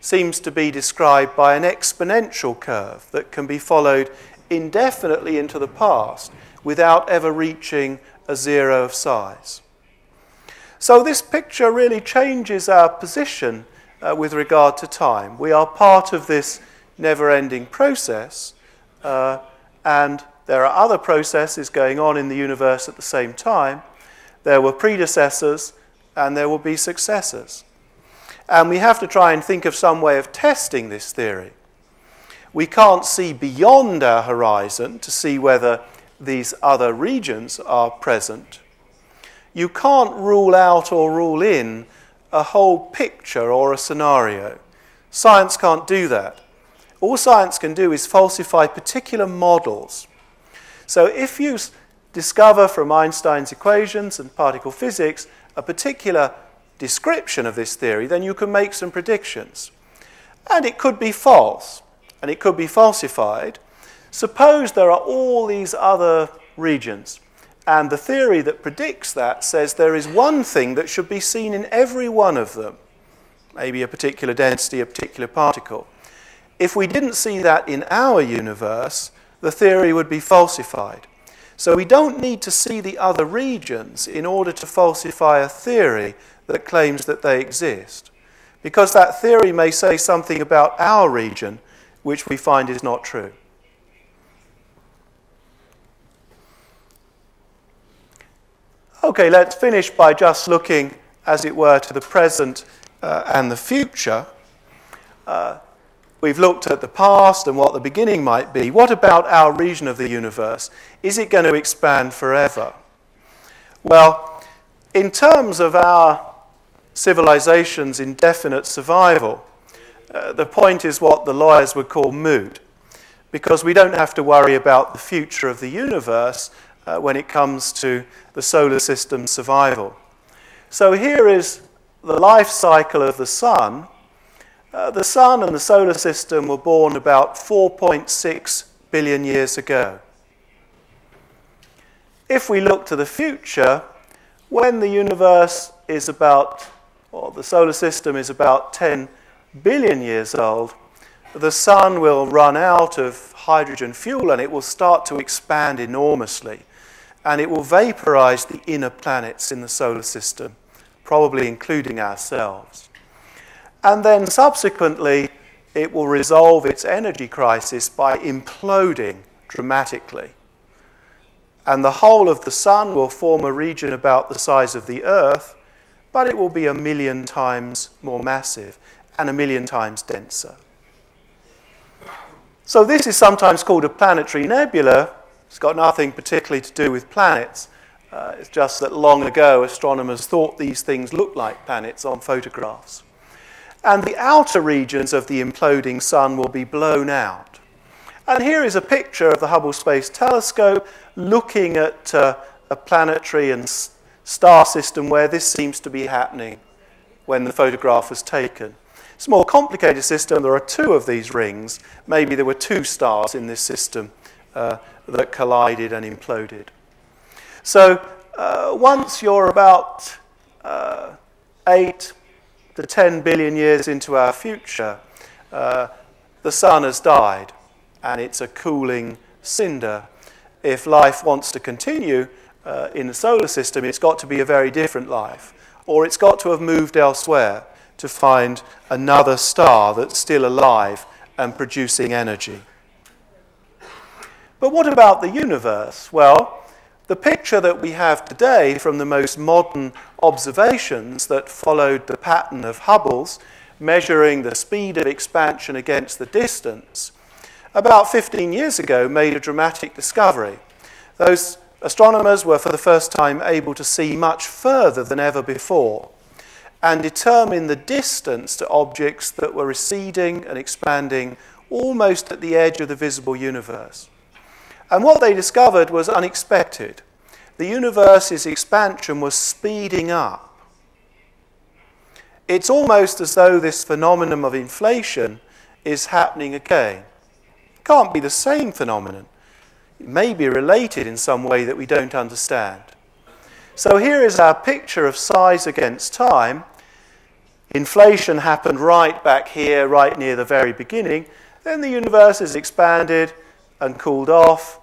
seems to be described by an exponential curve that can be followed indefinitely into the past without ever reaching a zero of size. So this picture really changes our position with regard to time. We are part of this never-ending process, and there are other processes going on in the universe at the same time. There were predecessors, and there will be successors. And we have to try and think of some way of testing this theory. We can't see beyond our horizon to see whether these other regions are present. You can't rule out or rule in a whole picture or a scenario. Science can't do that. All science can do is falsify particular models. So if you discover from Einstein's equations and particle physics a particular description of this theory, then you can make some predictions. And it could be false, and it could be falsified. Suppose there are all these other regions, and the theory that predicts that says there is one thing that should be seen in every one of them, maybe a particular density, a particular particle. If we didn't see that in our universe, the theory would be falsified. So we don't need to see the other regions in order to falsify a theory that claims that they exist, because that theory may say something about our region which we find is not true. Okay, let's finish by just looking, as it were, to the present and the future. We've looked at the past and what the beginning might be. What about our region of the universe? Is it going to expand forever? Well, in terms of our civilization's indefinite survival, the point is what the lawyers would call moot, because we don't have to worry about the future of the universe when it comes to the solar system's survival. So here is the life cycle of the sun. The sun and the solar system were born about 4.6 billion years ago. If we look to the future, when the universe is about, or the solar system is about 10 billion years old, the sun will run out of hydrogen fuel and it will start to expand enormously. And it will vaporize the inner planets in the solar system, probably including ourselves. And then subsequently, it will resolve its energy crisis by imploding dramatically. And the whole of the sun will form a region about the size of the Earth, but it will be 1 million times more massive and 1 million times denser. So this is sometimes called a planetary nebula. It's got nothing particularly to do with planets. It's just that long ago, astronomers thought these things looked like planets on photographs. And the outer regions of the imploding sun will be blown out. And here is a picture of the Hubble Space Telescope looking at a planetary and star system where this seems to be happening when the photograph was taken. It's a more complicated system. There are 2 of these rings. Maybe there were 2 stars in this system that collided and imploded. So once you're about 8 to 10 billion years into our future, the sun has died and it's a cooling cinder. If life wants to continue in the solar system, it's got to be a very different life, or it's got to have moved elsewhere to find another star that's still alive and producing energy. But what about the universe? Well, the picture that we have today from the most modern observations that followed the pattern of Hubble's, measuring the speed of expansion against the distance, about 15 years ago made a dramatic discovery. Those astronomers were for the first time able to see much further than ever before and determine the distance to objects that were receding and expanding almost at the edge of the visible universe. And what they discovered was unexpected. The universe's expansion was speeding up. it's almost as though this phenomenon of inflation is happening again. It can't be the same phenomenon. It may be related in some way that we don't understand. So here is our picture of size against time. Inflation happened right back here, right near the very beginning. Then the universe is expanded and cooled off,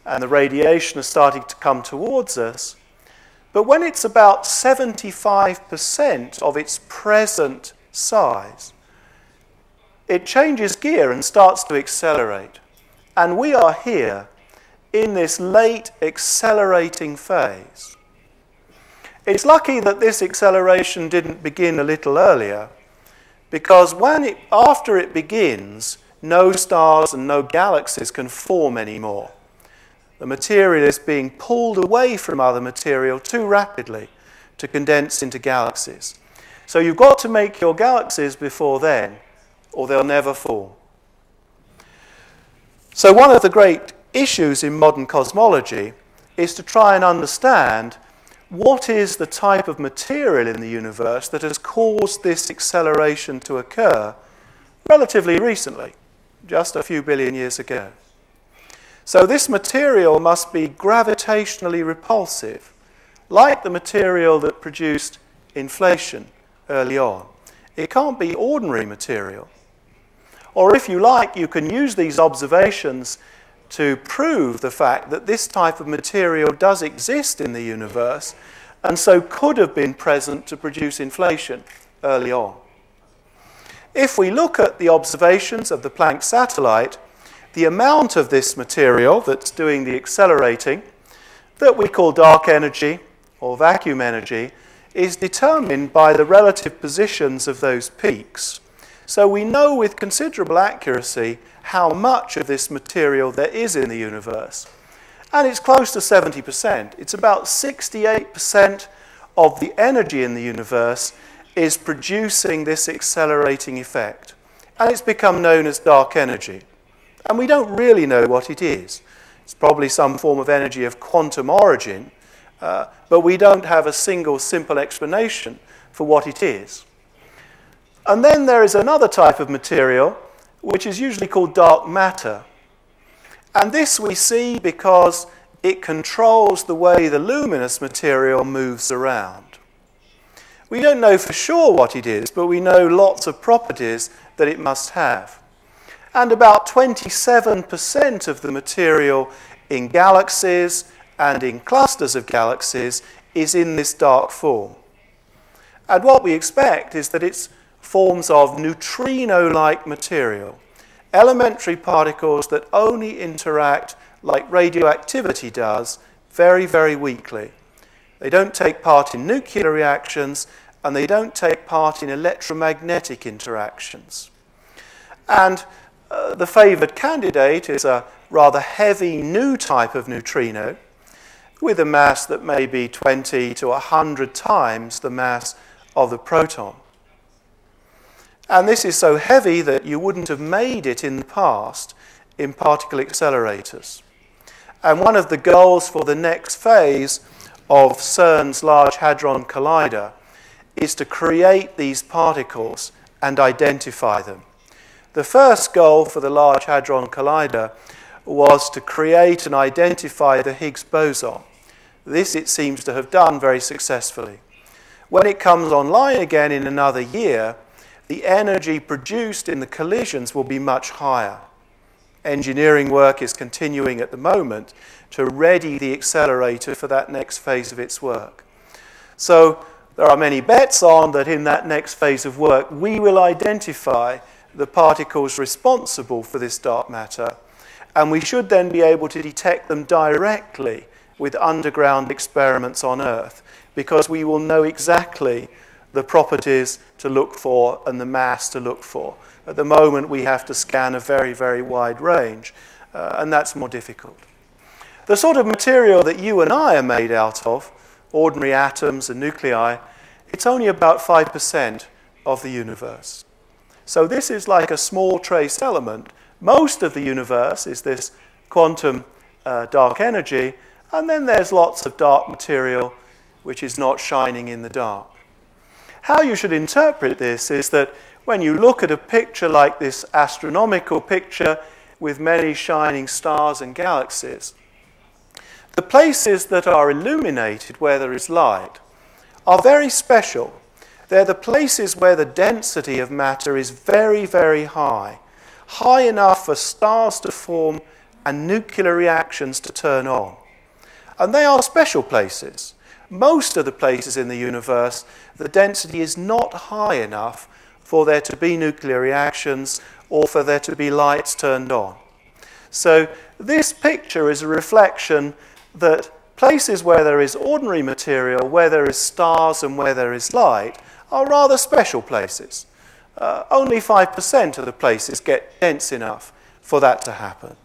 and the radiation is starting to come towards us. But when it's about 75% of its present size, it changes gear and starts to accelerate. And we are here in this late accelerating phase. It's lucky that this acceleration didn't begin a little earlier, because after it begins, no stars and no galaxies can form anymore. The material is being pulled away from other material too rapidly to condense into galaxies. So you've got to make your galaxies before then, or they'll never form. So one of the great issues in modern cosmology is to try and understand what is the type of material in the universe that has caused this acceleration to occur relatively recently, just a few billion years ago. So this material must be gravitationally repulsive, like the material that produced inflation early on. It can't be ordinary material. Or if you like, you can use these observations to prove the fact that this type of material does exist in the universe and so could have been present to produce inflation early on. If we look at the observations of the Planck satellite, the amount of this material that's doing the accelerating, that we call dark energy or vacuum energy, is determined by the relative positions of those peaks. So we know with considerable accuracy how much of this material there is in the universe. And it's close to 70%. It's about 68% of the energy in the universe is producing this accelerating effect. And it's become known as dark energy. And we don't really know what it is. It's probably some form of energy of quantum origin, but we don't have a single simple explanation for what it is. And then there is another type of material, which is usually called dark matter. And this we see because it controls the way the luminous material moves around. We don't know for sure what it is, but we know lots of properties that it must have. And about 27% of the material in galaxies and in clusters of galaxies is in this dark form. And what we expect is that it's forms of neutrino-like material, elementary particles that only interact like radioactivity does, very, very weakly. They don't take part in nuclear reactions, and they don't take part in electromagnetic interactions. And the favored candidate is a rather heavy new type of neutrino with a mass that may be 20 to 100 times the mass of the proton. And this is so heavy that you wouldn't have made it in the past in particle accelerators. And one of the goals for the next phase of CERN's Large Hadron Collider is to create these particles and identify them. The first goal for the Large Hadron Collider was to create and identify the Higgs boson. This it seems to have done very successfully. When it comes online again in another year, the energy produced in the collisions will be much higher. Engineering work is continuing at the moment to ready the accelerator for that next phase of its work. So there are many bets on that in that next phase of work we will identify the particles responsible for this dark matter, and we should then be able to detect them directly with underground experiments on Earth, because we will know exactly the properties to look for and the mass to look for. At the moment, we have to scan a very, very wide range, and that's more difficult. The sort of material that you and I are made out of, ordinary atoms and nuclei, it's only about 5% of the universe. So this is like a small trace element. Most of the universe is this quantum dark energy, and then there's lots of dark material which is not shining in the dark. how you should interpret this is that when you look at a picture like this astronomical picture with many shining stars and galaxies, the places that are illuminated where there is light are very special. They're the places where the density of matter is very, very high, high enough for stars to form and nuclear reactions to turn on. And they are special places. Most of the places in the universe, the density is not high enough for there to be nuclear reactions or for there to be lights turned on. So this picture is a reflection that places where there is ordinary material, where there is stars and where there is light, are rather special places. Only 5% of the places get dense enough for that to happen.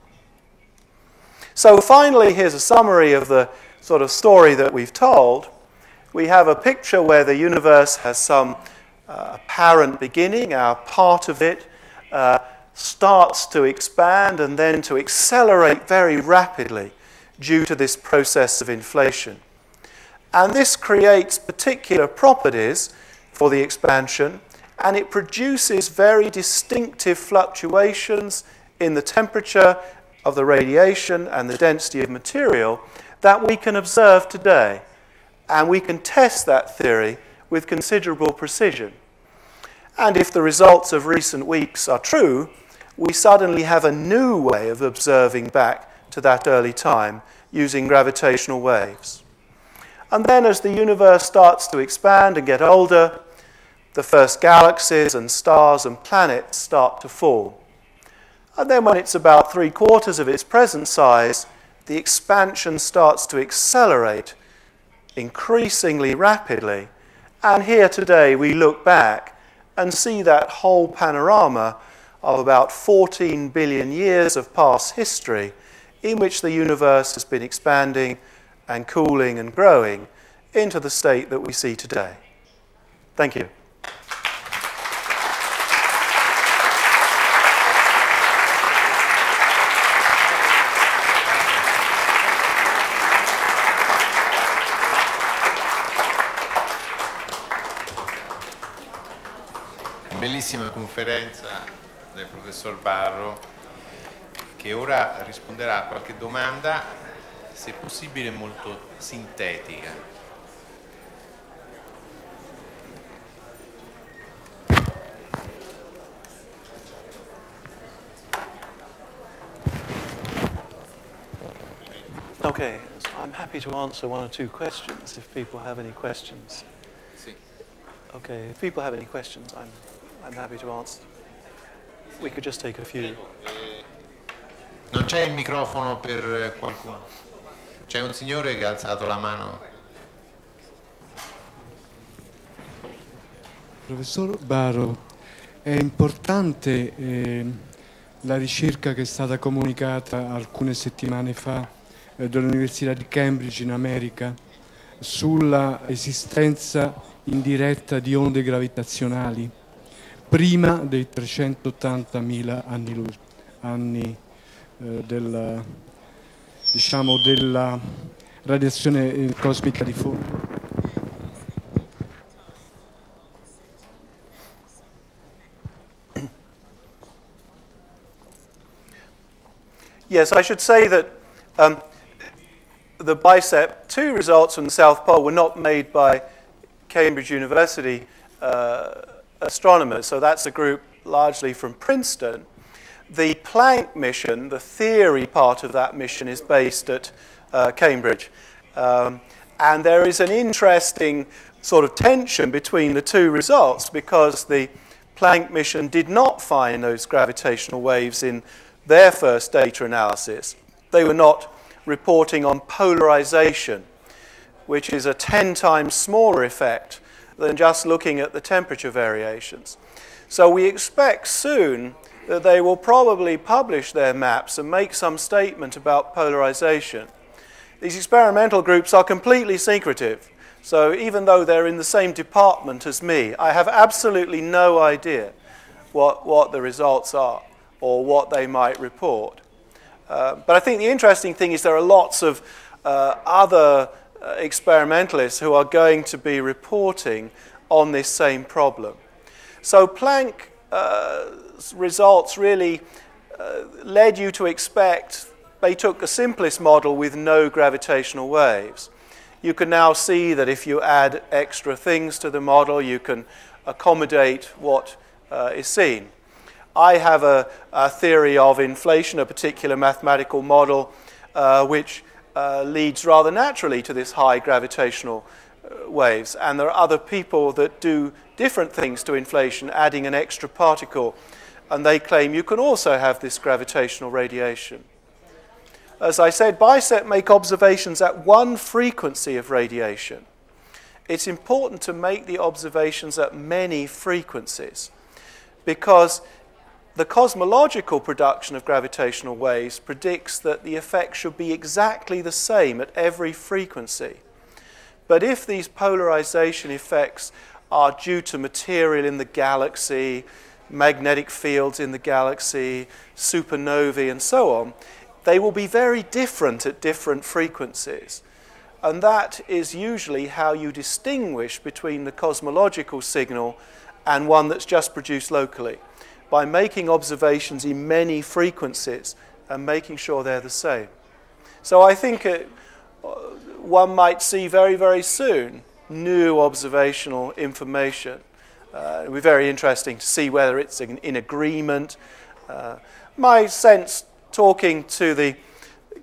So finally, here's a summary of the sort of story that we've told. We have a picture where the universe has some apparent beginning. Our part of it starts to expand and then to accelerate very rapidly due to this process of inflation. And this creates particular properties for the expansion, and it produces very distinctive fluctuations in the temperature of the radiation and the density of material that we can observe today. And we can test that theory with considerable precision. And if the results of recent weeks are true, we suddenly have a new way of observing back to that early time using gravitational waves. And then as the universe starts to expand and get older, the first galaxies and stars and planets start to form. And then when it's about 3/4 of its present size, the expansion starts to accelerate increasingly rapidly. And here today we look back and see that whole panorama of about 14 billion years of past history in which the universe has been expanding and cooling and growing into the state that we see today. Thank you. Bellissima conferenza del professor Barrow, che ora risponderà a qualche domanda, se possibile molto sintetica. Okay, so I'm happy to answer one or two questions if people have any questions. Sì. Okay, if people have any questions, I'm happy to answer. We could just take a few. Non c'è il microfono per qualcuno? C'è un signore che ha alzato la mano. Professor Barrow, è importante la ricerca che è stata comunicata alcune settimane fa dall'Università di Cambridge in America sulla esistenza indiretta di onde gravitazionali prima dei 380.000 anni della radiazione cosmica di fondo. Yes, I should say that the BICEP 2 results from the South Pole were not made by Cambridge University astronomers, so that's a group largely from Princeton. The Planck mission, the theory part of that mission, is based at Cambridge. And there is an interesting sort of tension between the two results because the Planck mission did not find those gravitational waves in their first data analysis. They were not reporting on polarization, which is a 10 times smaller effect than just looking at the temperature variations. So we expect soon that they will probably publish their maps and make some statement about polarization. These experimental groups are completely secretive. So even though they're in the same department as me, I have absolutely no idea what the results are or what they might report. But I think the interesting thing is there are lots of other experimentalists who are going to be reporting on this same problem. So Planck's results really led you to expect, they took the simplest model with no gravitational waves. You can now see that if you add extra things to the model, you can accommodate what is seen. I have a theory of inflation, a particular mathematical model, which leads rather naturally to this high gravitational waves. And there are other people that do different things to inflation, adding an extra particle, and they claim you can also have this gravitational radiation. As I said, BICEP make observations at one frequency of radiation. It's important to make the observations at many frequencies because the cosmological production of gravitational waves predicts that the effect should be exactly the same at every frequency. But if these polarization effects are due to material in the galaxy, magnetic fields in the galaxy, supernovae, and so on, they will be very different at different frequencies. And that is usually how you distinguish between the cosmological signal and one that's just produced locally, by making observations in many frequencies and making sure they're the same. So I think one might see very, very soon new observational information. It will be very interesting to see whether it's in agreement. My sense, talking to the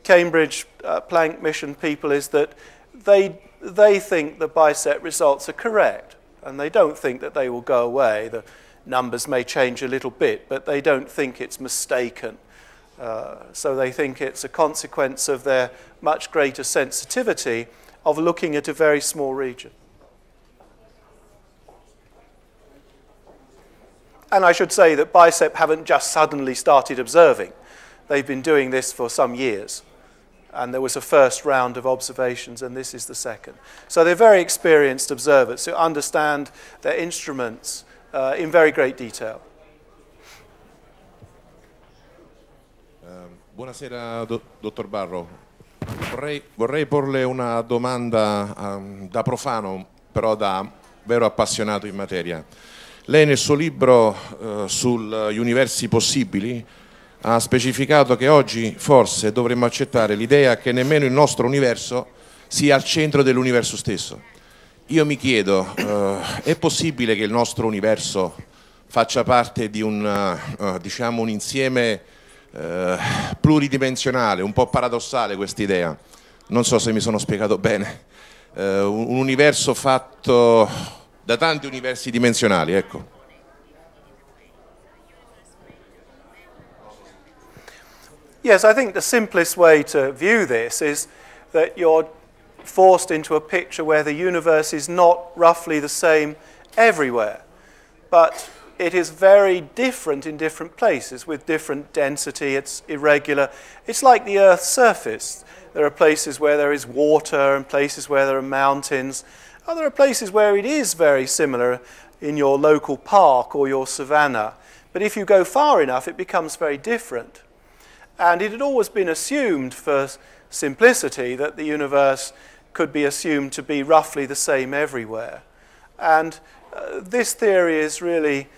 Cambridge Planck mission people, is that they think the BICEP results are correct, and they don't think that they will go away. The numbers may change a little bit, but they don't think it's mistaken. So they think it's a consequence of their much greater sensitivity of looking at a very small region. And I should say that BICEP haven't just suddenly started observing. They've been doing this for some years. And there was a first round of observations, and this is the second. So they're very experienced observers who understand their instruments in very great detail. Buonasera, dottor Barrow. Vorrei porle una domanda da profano, però da vero appassionato in materia. Lei nel suo libro sugli universi possibili ha specificato che oggi forse dovremmo accettare l'idea che nemmeno il nostro universo sia al centro dell'universo stesso. Io mi chiedo, è possibile che il nostro universo faccia parte di diciamo un insieme pluridimensionale, un po' paradossale questa idea? Non so se mi sono spiegato bene. Un universo fatto da tanti universi dimensionali, ecco. Yes, I think the simplest way to view this is that you're forced into a picture where the universe is not roughly the same everywhere, but it is very different in different places with different density. It's irregular. It's like the Earth's surface. There are places where there is water and places where there are mountains. There are places where it is very similar in your local park or your savanna. But if you go far enough, it becomes very different. And it had always been assumed for simplicity that the universe could be assumed to be roughly the same everywhere. And this theory is really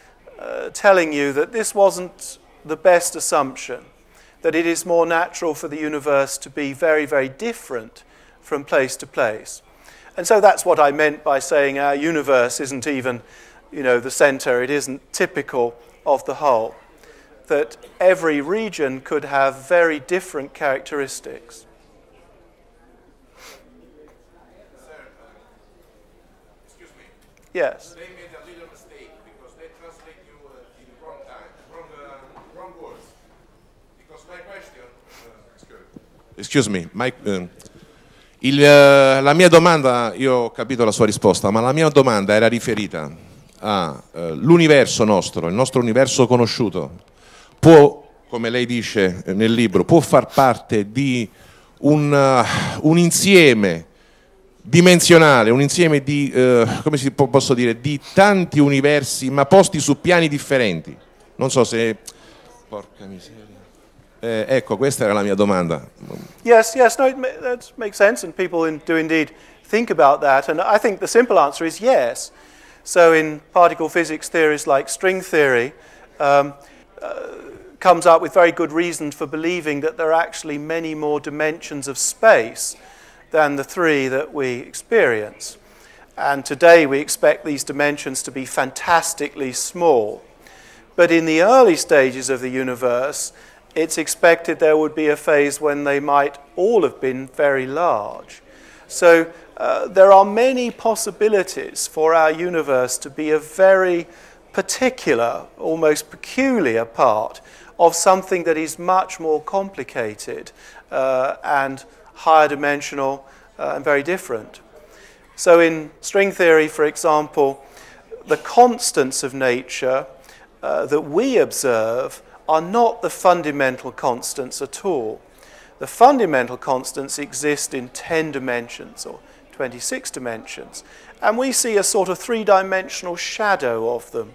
telling you that this wasn't the best assumption, that it is more natural for the universe to be very, very different from place to place. And so that's what I meant by saying our universe isn't even, the center. It isn't typical of the whole. That every region could have very different characteristics. Sir, excuse me. Yes. They made a little mistake because they translate you in the wrong time, wrong words. Because my question, excuse me, la mia domanda, io ho capito la sua risposta, ma la mia domanda era riferita all'universo nostro, il nostro universo conosciuto. Può, come lei dice nel libro, può far parte di un insieme dimensionale, un insieme di, come posso dire, di tanti universi, ma posti su piani differenti. Non so se... Porca miseria. Ecco, questa era la mia domanda. Yes, no, that makes sense, and people do indeed think about that. And I think the simple answer is yes. So in particle physics theories like string theory, comes up with very good reasons for believing that there are actually many more dimensions of space than the three that we experience. And today we expect these dimensions to be fantastically small. But in the early stages of the universe, it's expected there would be a phase when they might all have been very large. So there are many possibilities for our universe to be a very particular, almost peculiar part of something that is much more complicated and higher dimensional and very different. So in string theory, for example, the constants of nature that we observe are not the fundamental constants at all. The fundamental constants exist in 10 dimensions or 26 dimensions, and we see a sort of three-dimensional shadow of them.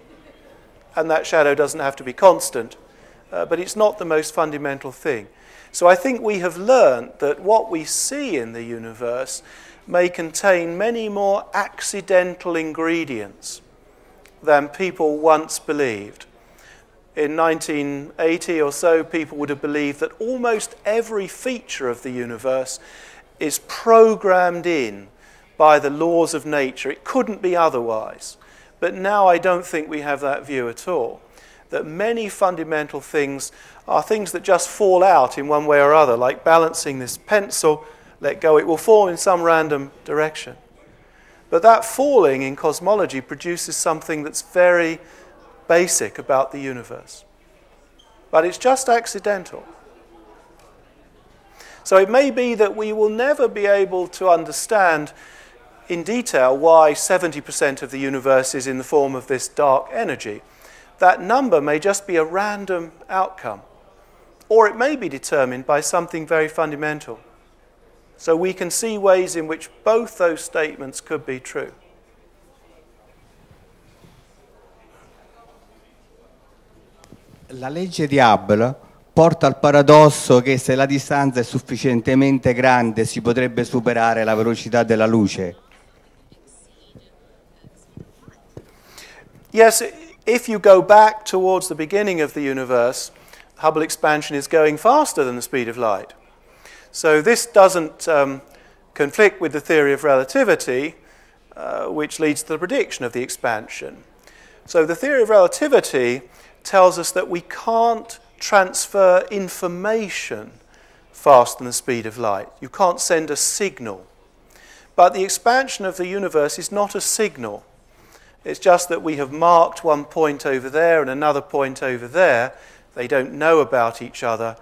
And that shadow doesn't have to be constant, but it's not the most fundamental thing. So I think we have learned that what we see in the universe may contain many more accidental ingredients than people once believed. In 1980 or so, people would have believed that almost every feature of the universe is programmed in by the laws of nature. It couldn't be otherwise. But now I don't think we have that view at all. That many fundamental things are things that just fall out in one way or other, like balancing this pencil, let go, it will fall in some random direction. But that falling in cosmology produces something that's very basic about the universe. But it's just accidental. So it may be that we will never be able to understand in detail why 70% of the universe is in the form of this dark energy. That number may just be a random outcome, or it may be determined by something very fundamental. So we can see ways in which both those statements could be true. La legge di Hubble porta al paradosso che se la distanza è sufficientemente grande si potrebbe superare la velocità della luce. Yes, if you go back towards the beginning of the universe, Hubble expansion is going faster than the speed of light. So this doesn't conflict with the theory of relativity, which leads to the prediction of the expansion. So the theory of relativity tells us that we can't transfer information faster than the speed of light. You can't send a signal. But the expansion of the universe is not a signal. It's just that we have marked one point over there and another point over there. They don't know about each other,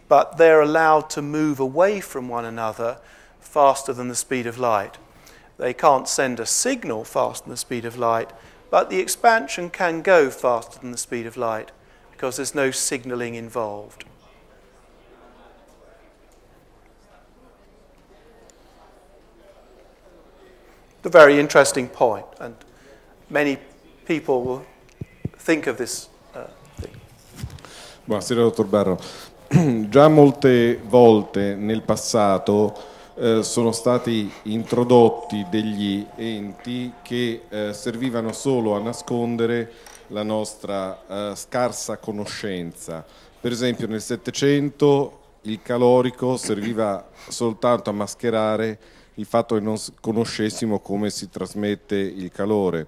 but they're allowed to move away from one another faster than the speed of light. They can't send a signal faster than the speed of light, but the expansion can go faster than the speed of light because there's no signaling involved. A very interesting point, and many people will think of this thing. Buonasera, dottor Barrow. Già molte volte nel passato sono stati introdotti degli enti che servivano solo a nascondere la nostra scarsa conoscenza. Per esempio nel Settecento il calorico serviva soltanto a mascherare il fatto che non conoscessimo come si trasmette il calore.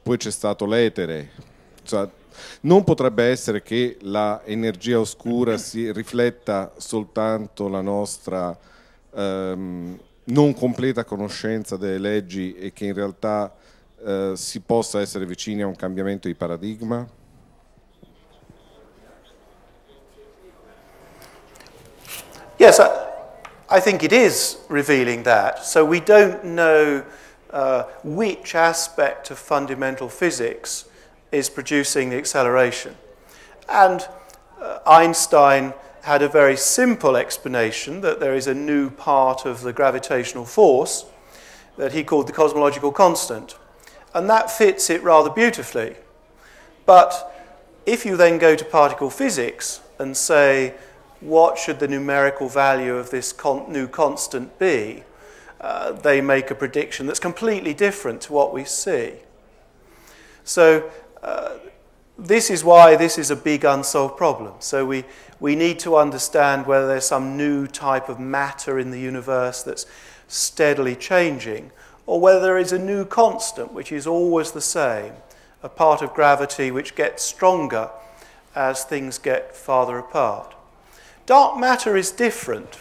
Poi c'è stato l'etere. Cioè, non potrebbe essere che la energia oscura si rifletta soltanto la nostra non completa conoscenza delle leggi e che in realtà si possa essere vicini a un cambiamento di paradigma? Yes, I think it is revealing that. So we don't know which aspect of fundamental physics is producing the acceleration. And Einstein had a very simple explanation that there is a new part of the gravitational force that he called the cosmological constant. And that fits it rather beautifully. But if you then go to particle physics and say, what should the numerical value of this new constant be? They make a prediction that's completely different to what we see. So this is why this is a big unsolved problem. So we need to understand whether there's some new type of matter in the universe that's steadily changing, or whether there is a new constant which is always the same, a part of gravity which gets stronger as things get farther apart. Dark matter is different.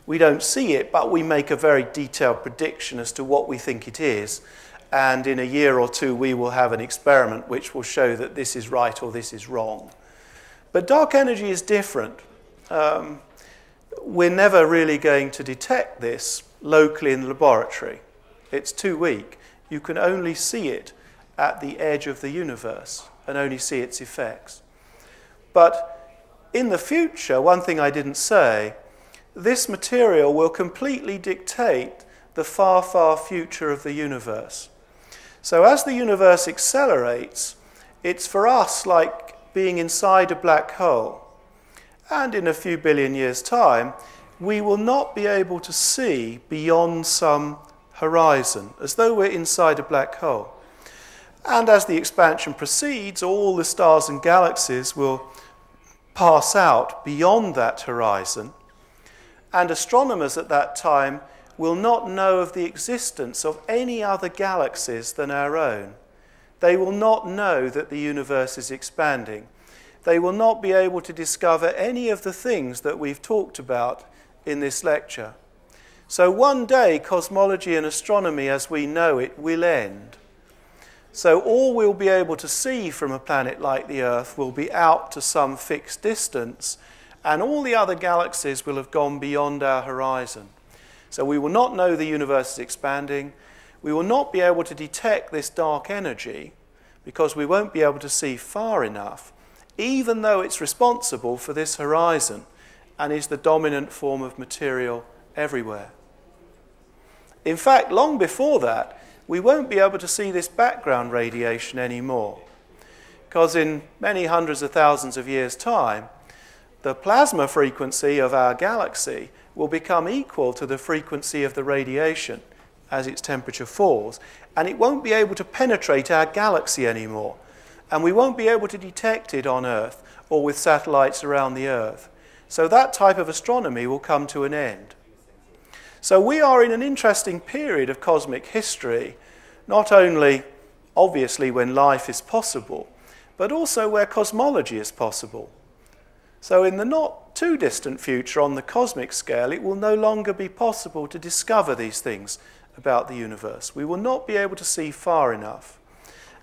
We don't see it, but we make a very detailed prediction as to what we think it is. And in a year or two, we will have an experiment which will show that this is right or this is wrong. But dark energy is different. We're never really going to detect this locally in the laboratory. It's too weak. You can only see it at the edge of the universe and only see its effects. But in the future, one thing I didn't say, this material will completely dictate the far, far future of the universe. So as the universe accelerates, it's for us like being inside a black hole. And in a few billion years' time, we will not be able to see beyond some horizon, as though we're inside a black hole. And as the expansion proceeds, all the stars and galaxies will pass out beyond that horizon, and astronomers at that time will not know of the existence of any other galaxies than our own. They will not know that the universe is expanding. They will not be able to discover any of the things that we've talked about in this lecture. So one day, cosmology and astronomy as we know it will end. So all we'll be able to see from a planet like the Earth will be out to some fixed distance, and all the other galaxies will have gone beyond our horizon. So we will not know the universe is expanding. We will not be able to detect this dark energy because we won't be able to see far enough, even though it's responsible for this horizon and is the dominant form of material everywhere. In fact, long before that, we won't be able to see this background radiation anymore, because in many hundreds of thousands of years' time, the plasma frequency of our galaxy will become equal to the frequency of the radiation as its temperature falls, and it won't be able to penetrate our galaxy anymore, and we won't be able to detect it on Earth or with satellites around the Earth. So that type of astronomy will come to an end. So we are in an interesting period of cosmic history, not only obviously when life is possible, but also where cosmology is possible. So in the not too distant future on the cosmic scale, it will no longer be possible to discover these things about the universe. We will not be able to see far enough,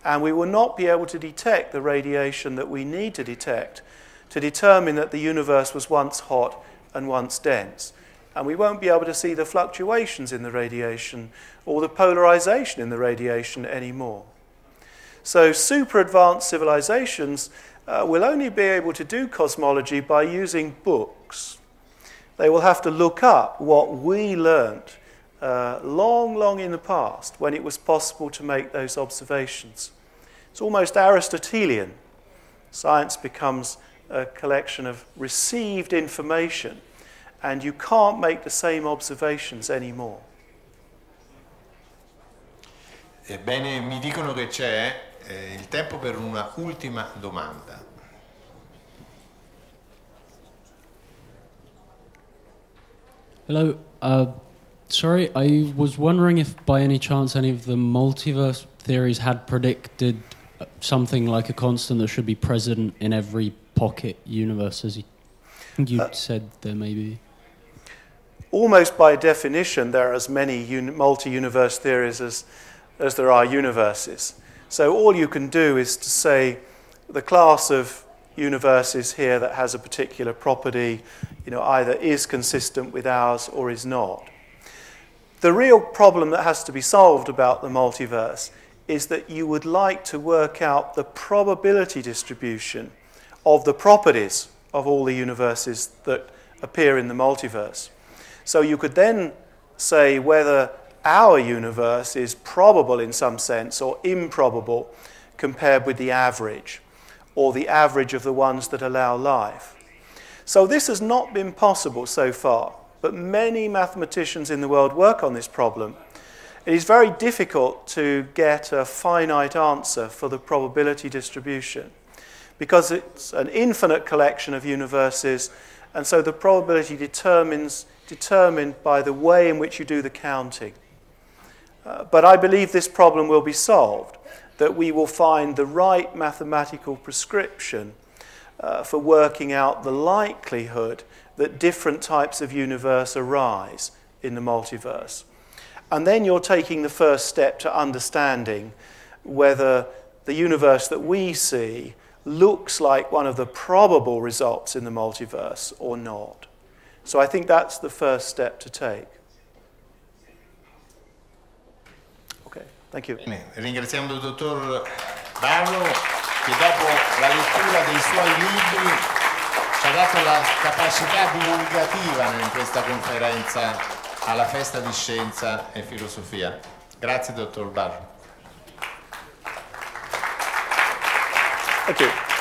and we will not be able to detect the radiation that we need to detect to determine that the universe was once hot and once dense. And we won't be able to see the fluctuations in the radiation or the polarization in the radiation anymore. So super advanced civilizations will only be able to do cosmology by using books. They will have to look up what we learnt long, long in the past when it was possible to make those observations. It's almost Aristotelian. Science becomes a collection of received information, and you can't make the same observations anymore. Ebbene, mi dicono che c'è il tempo per una ultima domanda. Hello. Sorry, I was wondering if by any chance any of the multiverse theories had predicted something like a constant that should be present in every pocket universe, as you said there may be. Almost by definition, there are as many multi-universe theories as there are universes. So all you can do is to say the class of universes here that has a particular property, either is consistent with ours or is not. The real problem that has to be solved about the multiverse is that you would like to work out the probability distribution of the properties of all the universes that appear in the multiverse. So you could then say whether our universe is probable in some sense or improbable compared with the average, or the average of the ones that allow life. So this has not been possible so far, but many mathematicians in the world work on this problem, It is very difficult to get a finite answer for the probability distribution because it's an infinite collection of universes, and so the probability determined by the way in which you do the counting. But I believe this problem will be solved, that we will find the right mathematical prescription for working out the likelihood that different types of universe arise in the multiverse. And then you're taking the first step to understanding whether the universe that we see looks like one of the probable results in the multiverse or not. So I think that's the first step to take. Okay, thank you. Bene, ringraziamo il dottor Barrow che dopo la lettura dei suoi libri ci ha dato la capacità divulgativa in questa conferenza alla Festa di Scienza e Filosofia. Grazie dottor Barrow. Thank you.